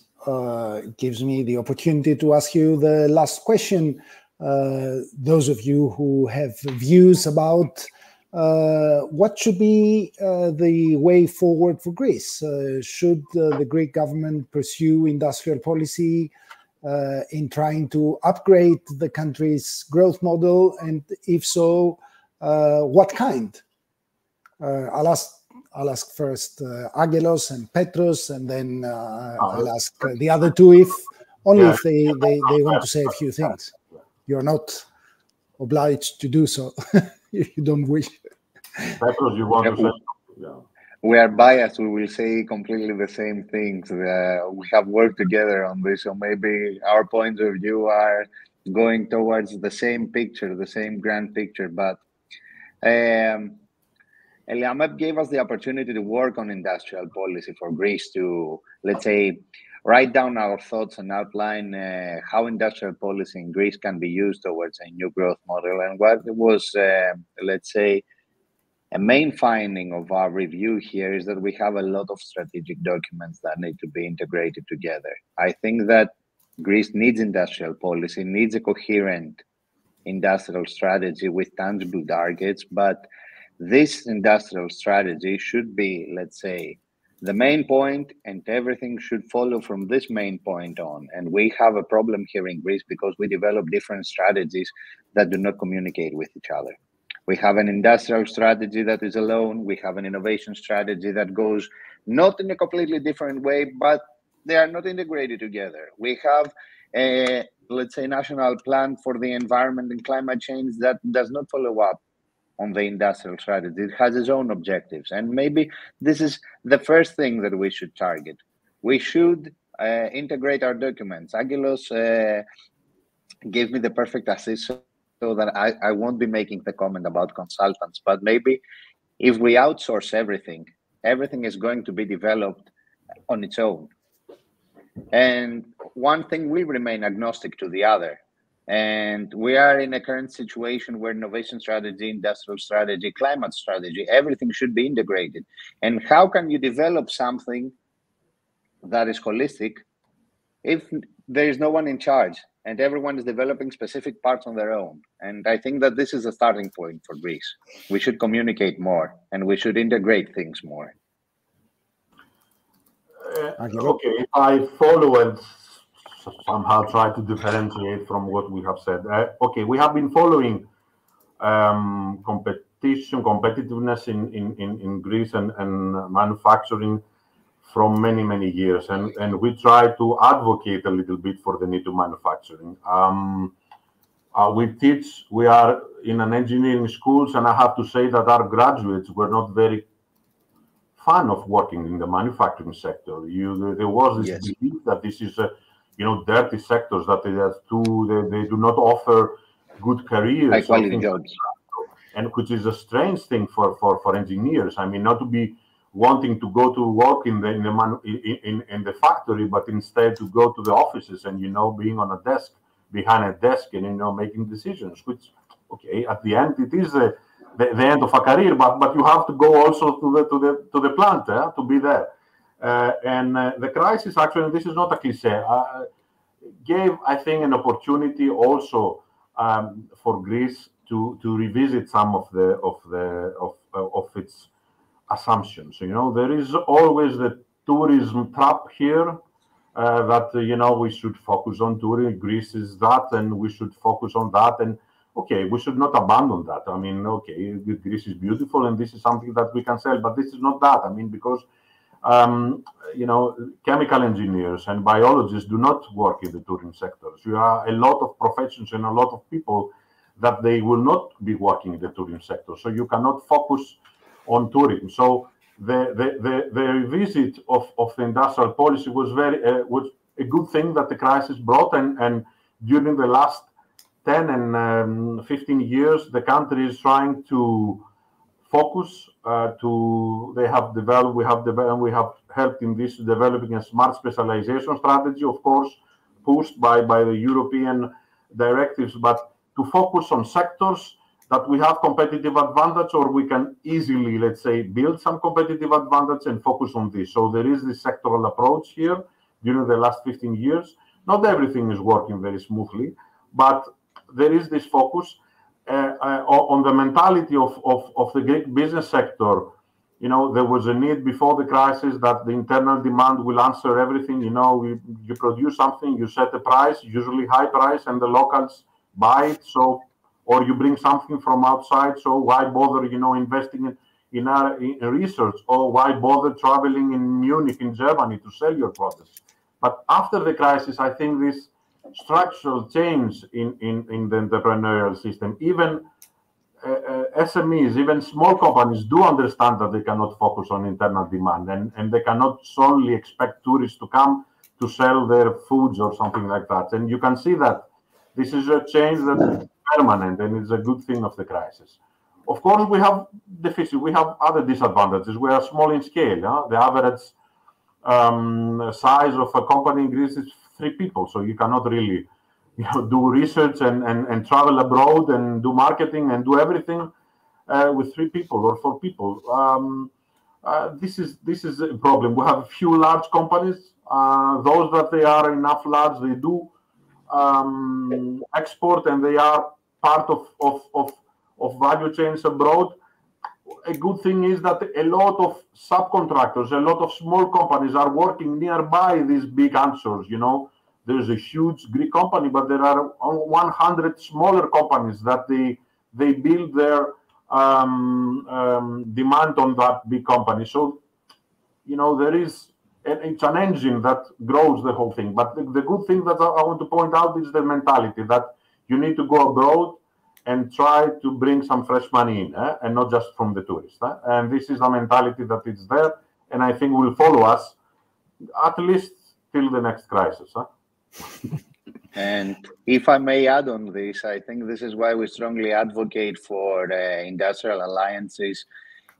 Gives me the opportunity to ask you the last question. Those of you who have views about what should be the way forward for Greece? Should the Greek government pursue industrial policy in trying to upgrade the country's growth model? And if so, what kind? I'll ask first Angelos and Petros, and then I'll ask the other two if they want to say a few things. You're not obliged to do so if you don't wish. Petros, you want to say? Yeah. We are biased. We will say completely the same things. We have worked together on this, so maybe our points of view are going towards the same picture, the same grand picture. But Eliamed gave us the opportunity to work on industrial policy for Greece to, let's say, write down our thoughts and outline how industrial policy in Greece can be used towards a new growth model. And what was, let's say, a main finding of our review here is that we have a lot of strategic documents that need to be integrated together. I think that Greece needs industrial policy, needs a coherent industrial strategy with tangible targets, but this industrial strategy should be, let's say, the main point, and everything should follow from this main point on. And we have a problem here in Greece because we develop different strategies that do not communicate with each other. We have an industrial strategy that is alone. We have an innovation strategy that goes not in a completely different way, but they are not integrated together. We have a, let's say, national plan for the environment and climate change that does not follow up on the industrial strategy. It has its own objectives. And maybe this is the first thing that we should target. We should integrate our documents. Angelos gave me the perfect assist so that I won't be making the comment about consultants, but maybe if we outsource everything, everything is going to be developed on its own. And one thing will remain agnostic to the other. And we are in a current situation where innovation strategy, industrial strategy, climate strategy, everything should be integrated. And how can you develop something that is holistic if there is no one in charge and everyone is developing specific parts on their own? And I think that this is a starting point for Greece. We should communicate more and we should integrate things more. Okay, if I follow and somehow try to differentiate from what we have said. Okay, we have been following competitiveness in Greece and manufacturing from many years, and we try to advocate a little bit for the need to manufacturing. We are in an engineering schools, and I have to say that our graduates were not very fan of working in the manufacturing sector. There was this belief that this is dirty sectors, that they do not offer good careers, high quality jobs, and which is a strange thing for engineers. I mean, not to be wanting to go to work in the factory, but instead to go to the offices and being on a desk, behind a desk, and making decisions. Which, okay, at the end it is the end of a career, but you have to go also to the plant to be there. And the crisis, actually, and this is not a cliche, gave, I think, an opportunity also for Greece to revisit some of its assumptions. There is always the tourism trap here, that we should focus on tourism. Greece is that, and we should focus on that. And okay, we should not abandon that. I mean, okay, Greece is beautiful, and this is something that we can sell, but this is not that. I mean, because chemical engineers and biologists do not work in the tourism sectors. You are a lot of professions and a lot of people that they will not be working in the tourism sector. So you cannot focus on tourism. So the revisit of the industrial policy was was a good thing that the crisis brought. And during the last 10 and 15 years, the country is trying to focus we have helped in this developing a smart specialization strategy, of course, pushed by the European directives, but to focus on sectors that we have competitive advantage, or we can easily, let's say, build some competitive advantage and focus on this. So there is this sectoral approach here during the last 15 years. Not everything is working very smoothly, but there is this focus on the mentality of the Greek business sector. There was a need before the crisis that the internal demand will answer everything. You produce something, you set a price, usually high price, and the locals buy it. So, or you bring something from outside. So why bother, investing in research, or why bother traveling in Munich, in Germany, to sell your products? But after the crisis, I think this structural change in the entrepreneurial system. Even SMEs, even small companies do understand that they cannot focus on internal demand, and they cannot solely expect tourists to come to sell their foods or something like that. And you can see that this is a change that is permanent, and it's a good thing of the crisis. Of course, we have deficit. We have other disadvantages. We are small in scale. Yeah? The average size of a company in Greece is 3 people, so you cannot really do research and travel abroad and do marketing and do everything with 3 people or 4 people. This is a problem. We have few large companies. Those that they are enough large, they do export, and they are part of value chains abroad. A good thing is that a lot of subcontractors, a lot of small companies are working nearby these big answers. There's a huge Greek company, but there are 100 smaller companies that they build their demand on that big company. So, there is, it's an engine that grows the whole thing. But the good thing that I want to point out is the mentality that you need to go abroad and try to bring some fresh money in, and not just from the tourists. And this is a mentality that is there, and I think will follow us at least till the next crisis. And if I may add on this, I think this is why we strongly advocate for industrial alliances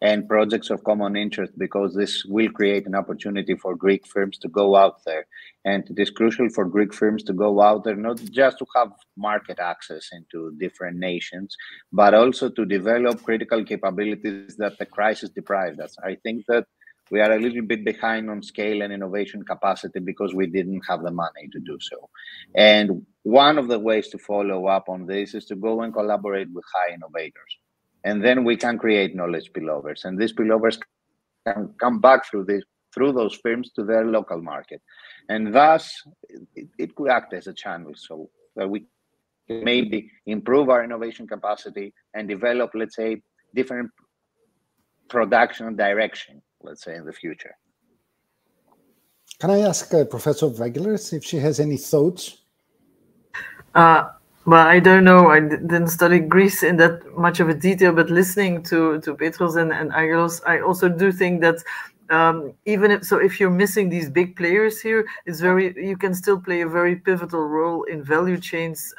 and projects of common interest, because this will create an opportunity for Greek firms to go out there. And it is crucial for Greek firms to go out there, not just to have market access into different nations, but also to develop critical capabilities that the crisis deprived us. I think that we are a little bit behind on scale and innovation capacity because we didn't have the money to do so. And one of the ways to follow up on this is to go and collaborate with high innovators. And then we can create knowledge spillovers. And these spillovers can come back through those firms to their local market. And thus, it could act as a channel so that we can maybe improve our innovation capacity and develop, let's say, different production direction, let's say, in the future. Can I ask Professor Vagelos if she has any thoughts? Well, I don't know. I didn't study Greece in that much of a detail, but listening to Petros and Angelos, I also do think that if you're missing these big players here, you can still play a very pivotal role in value chains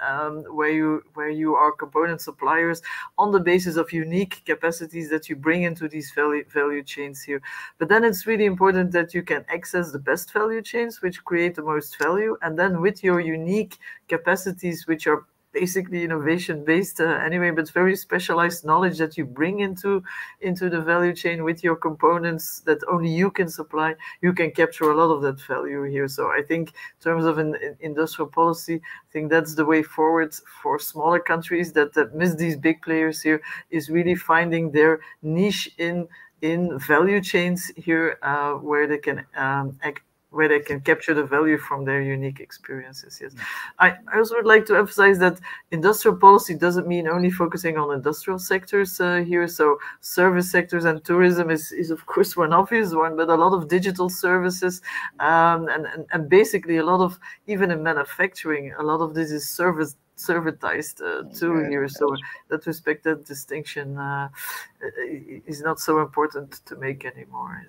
where you are component suppliers on the basis of unique capacities that you bring into these value chains here. But then it's really important that you can access the best value chains, which create the most value, and then with your unique capacities, which are basically innovation-based anyway, but very specialized knowledge that you bring into the value chain with your components that only you can supply, you can capture a lot of that value here. So I think in terms of an industrial policy, I think that's the way forward for smaller countries that miss these big players here, is really finding their niche in value chains here where they can capture the value from their unique experiences. Yes, I also would like to emphasize that industrial policy doesn't mean only focusing on industrial sectors here. So service sectors and tourism is of course one obvious one, but a lot of digital services and basically a lot of, even in manufacturing, a lot of this is servitized too here. So in that respect, that distinction is not so important to make anymore.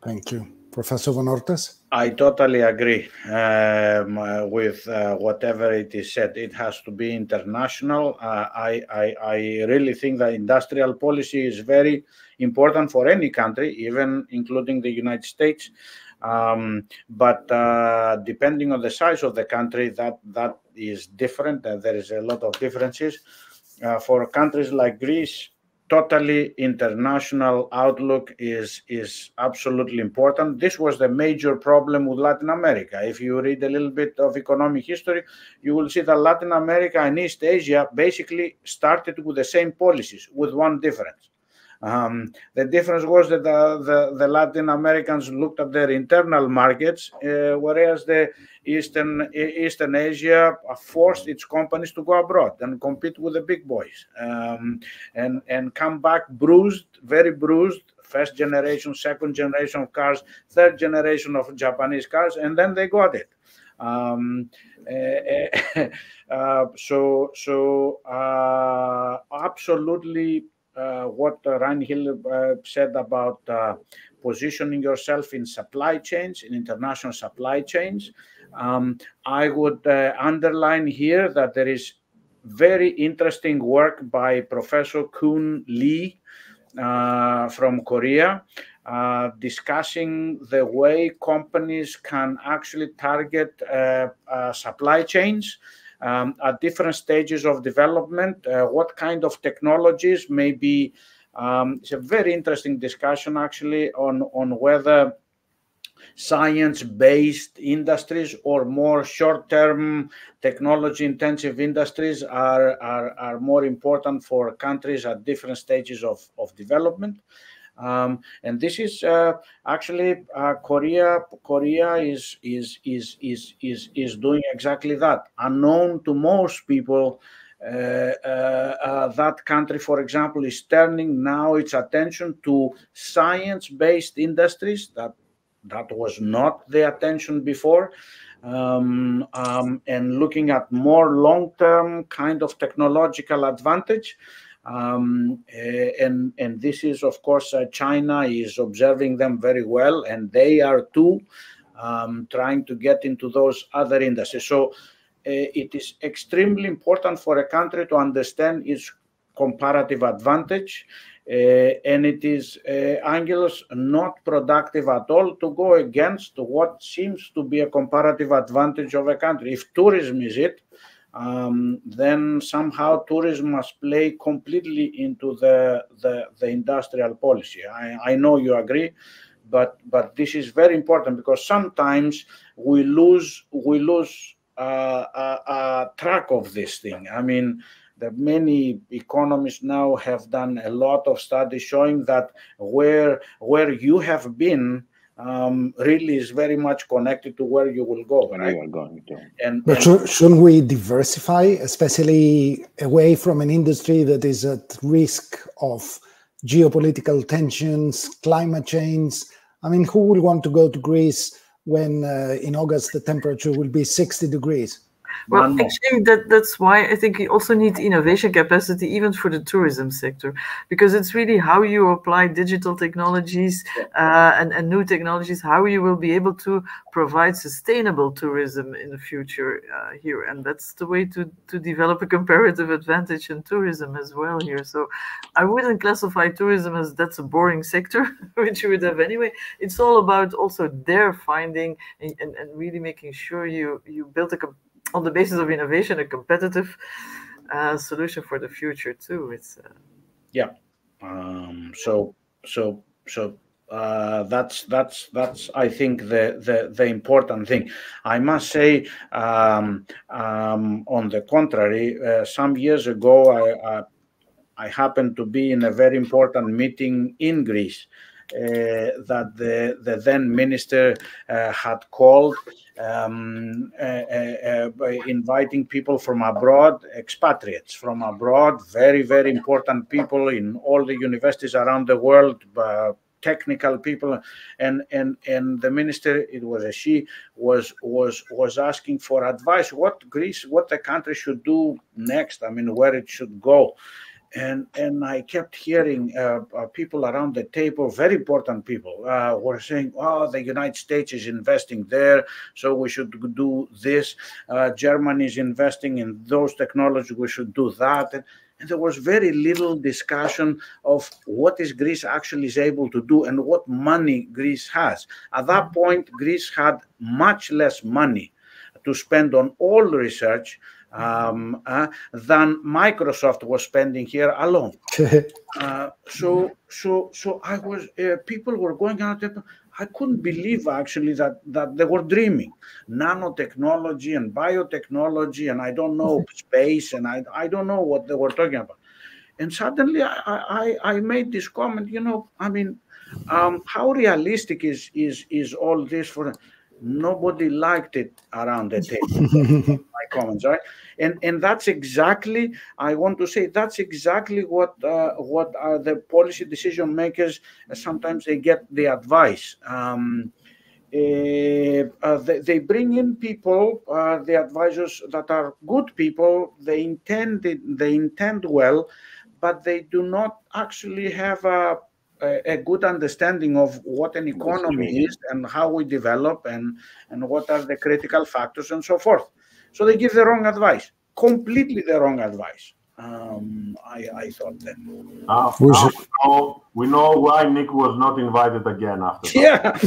Thank you. Professor Van Ortes? I totally agree with whatever it is said. It has to be international. I really think that industrial policy is very important for any country, even including the United States. But depending on the size of the country, that is different. There is a lot of differences. For countries like Greece, totally international outlook is absolutely important. This was the major problem with Latin America. If you read a little bit of economic history, you will see that Latin America and East Asia basically started with the same policies, with one difference. The difference was that the Latin Americans looked at their internal markets, whereas the Eastern Asia forced its companies to go abroad and compete with the big boys, and come back bruised, very bruised, first generation, second generation of cars, third generation of Japanese cars, and then they got it. Absolutely, what Reinhild said about positioning yourself in supply chains, in international supply chains. I would underline here that there is very interesting work by Professor Kun Lee from Korea, discussing the way companies can actually target supply chains at different stages of development, what kind of technologies may be. It's a very interesting discussion actually on whether science-based industries or more short-term technology-intensive industries are more important for countries at different stages of development. And this is actually Korea is doing exactly that. Unknown to most people, that country, for example, is turning now its attention to science-based industries that was not the attention before, and looking at more long-term kind of technological advantage. And this is, of course, China is observing them very well, and they are too trying to get into those other industries. So it is extremely important for a country to understand its comparative advantage. And it is, Angelos, not productive at all to go against what seems to be a comparative advantage of a country. If tourism is it, then somehow tourism must play completely into the industrial policy. I know you agree, but this is very important, because sometimes we lose track of this thing. I mean, that many economists now have done a lot of studies showing that where you have been really is very much connected to where you will go. Where you are going to. But shouldn't we diversify, especially away from an industry that is at risk of geopolitical tensions, climate change? I mean, who will want to go to Greece when in August the temperature will be 60 degrees? Well, actually, that's why I think you also need innovation capacity even for the tourism sector, because it's really how you apply digital technologies and new technologies, how you will be able to provide sustainable tourism in the future here. And that's the way to develop a comparative advantage in tourism as well here. So I wouldn't classify tourism as that's a boring sector, which you would have anyway. It's all about also their finding and really making sure you build on the basis of innovation, a competitive solution for the future too. It's yeah. So that's I think the important thing. I must say, on the contrary, some years ago, I happened to be in a very important meeting in Greece that the then minister had called, inviting people from abroad, expatriates from abroad, very, very important people in all the universities around the world, technical people, and the minister, it was a she, was asking for advice, what the country should do next, I mean, where it should go. And I kept hearing people around the table, very important people, were saying, oh, the United States is investing there, so we should do this. Germany is investing in those technologies, we should do that. And there was very little discussion of what is Greece actually is able to do and what money Greece has. At that point, Greece had much less money to spend on all research than Microsoft was spending here alone. So I was, people were going out there. I couldn't believe actually that they were dreaming nanotechnology and biotechnology and I don't know space and I don't know what they were talking about. And suddenly I made this comment, you know, I mean, how realistic is all this for them? Nobody liked it around the table. My comments, right? And that's exactly, I want to say, that's exactly what are the policy decision makers. Sometimes they get the advice. they bring in people, the advisors that are good people. They intend well, but they do not actually have a good understanding of what an economy is and how we develop and what are the critical factors and so forth. So they give the wrong advice, completely the wrong advice. I thought that. We know why Nick was not invited again after that.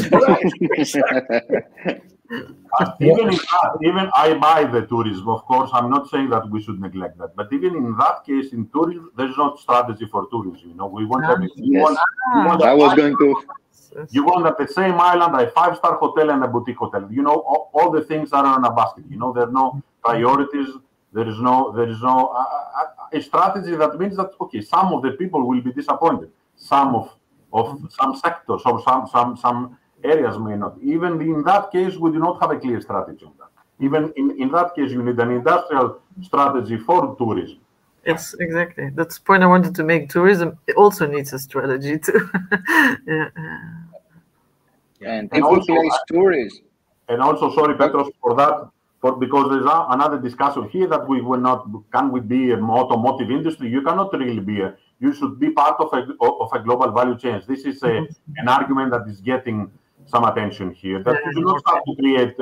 Yeah, even I buy the tourism, of course. I'm not saying that we should neglect that, but even in that case, in tourism, there's no strategy for tourism. You know, we want everything. You want at the same island a 5-star hotel and a boutique hotel. You know, all the things are on a basket. You know, there are no priorities. There is no a strategy that means that okay, some of the people will be disappointed. Some some sectors or some areas may not. Even in that case, we do not have a clear strategy on that. Even in that case, you need an industrial strategy for tourism. Yes, exactly. That's the point I wanted to make. Tourism also needs a strategy too. And if we place tourism. And also, sorry, Petros, for that. Because there's another discussion here that we will not. Can we be an automotive industry? You cannot really be. You should be part of a global value chain. This is an argument that is getting some attention here. That you do not have to create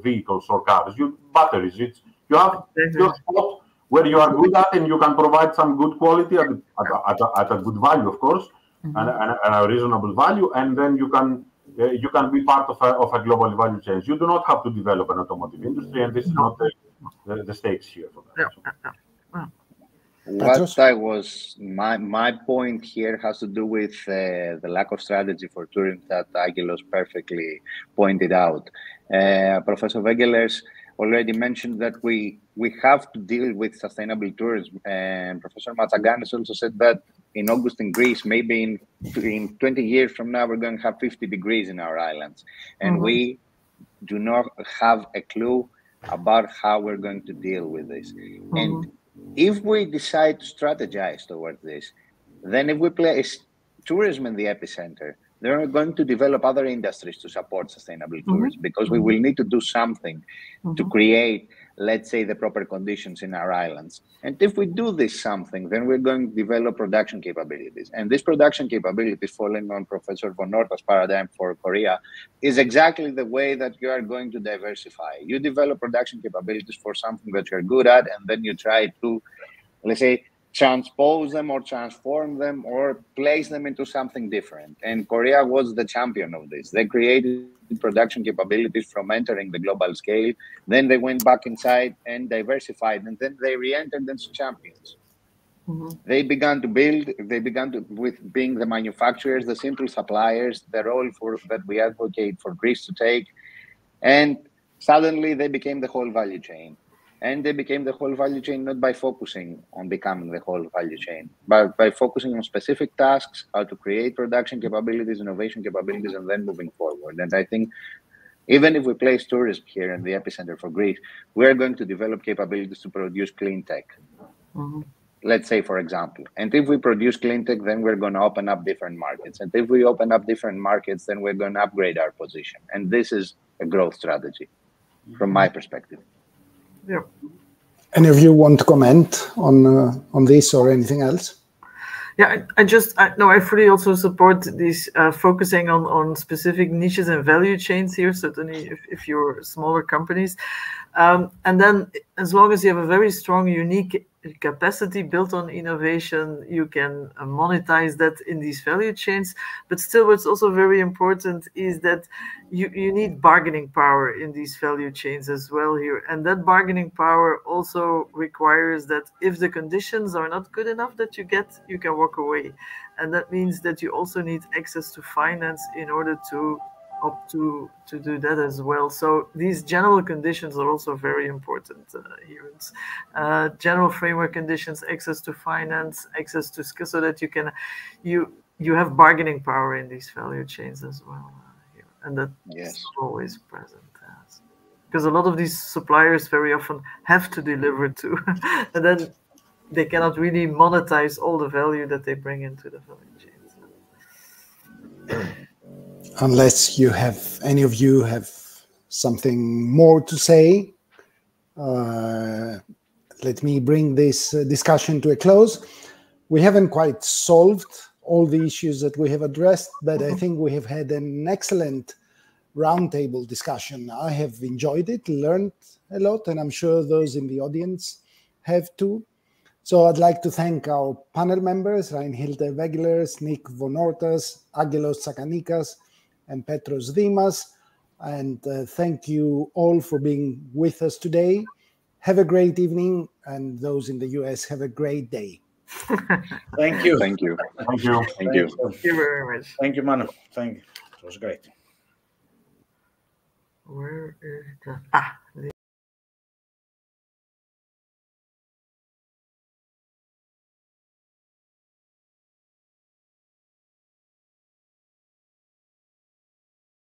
vehicles or cars. Batteries. You have your spot where you are good at, and you can provide some good quality at a good value, of course, and a reasonable value, and then you can be part of a global value chain. You do not have to develop an automotive industry, and this is not the stakes here for that. My point here has to do with the lack of strategy for tourism that Angelos perfectly pointed out. Professor Vengelers already mentioned that we have to deal with sustainable tourism, and Professor Matsaganis also said that in August in Greece, maybe in 20 years from now, we're going to have 50 degrees in our islands. And we do not have a clue about how we're going to deal with this. And if we decide to strategize towards this, then if we place tourism in the epicenter, they're going to develop other industries to support sustainable tourism, because we will need to do something to create, let's say, the proper conditions in our islands. And if we do this something, then we're going to develop production capabilities. And this production capabilities, following on Professor von Orta's paradigm for Korea, is exactly the way that you are going to diversify. You develop production capabilities for something that you're good at, and then you try to, let's say, transpose them or transform them or place them into something different. And Korea was the champion of this. They created production capabilities from entering the global scale. Then they went back inside and diversified, and then they re-entered as champions. They began to build, with being the manufacturers, the simple suppliers, the role that we advocate for Greece to take. And suddenly they became the whole value chain. And they became the whole value chain not by focusing on becoming the whole value chain, but by focusing on specific tasks, how to create production capabilities, innovation capabilities, and then moving forward. And I think even if we place tourism here in the epicenter for Greece, we're going to develop capabilities to produce clean tech. Let's say, for example. And if we produce clean tech, then we're going to open up different markets. And if we open up different markets, then we're going to upgrade our position. And this is a growth strategy from my perspective. Yeah. Any of you want to comment on this or anything else? Yeah, I fully also support this focusing on specific niches and value chains here, certainly if you're smaller companies. And then as long as you have a very strong, unique capacity built on innovation, you can monetize that in these value chains. But still, what's also very important is that you need bargaining power in these value chains as well here. And that bargaining power also requires that if the conditions are not good enough that you can walk away. And that means that you also need access to finance in order to do that as well. So these general conditions are also very important here. It's, general framework conditions, access to finance, access to skills, so that you have bargaining power in these value chains as well here. And that is always present. Because a lot of these suppliers very often have to deliver too, and then they cannot really monetize all the value that they bring into the value chains. unless any of you have something more to say, let me bring this discussion to a close. We haven't quite solved all the issues that we have addressed, but I think we have had an excellent roundtable discussion. I have enjoyed it, learned a lot, and I'm sure those in the audience have too. So I'd like to thank our panel members, Reinhilde Wegelers, Nick von Ortas, Angelos Tsakanikas, and Petros Dimas. And thank you all for being with us today. Have a great evening, and those in the US, have a great day. Thank you. Thank you. Thank you. Thank you. Thank you very much. Thank you, Manu. Thank you. It was great. Where is the...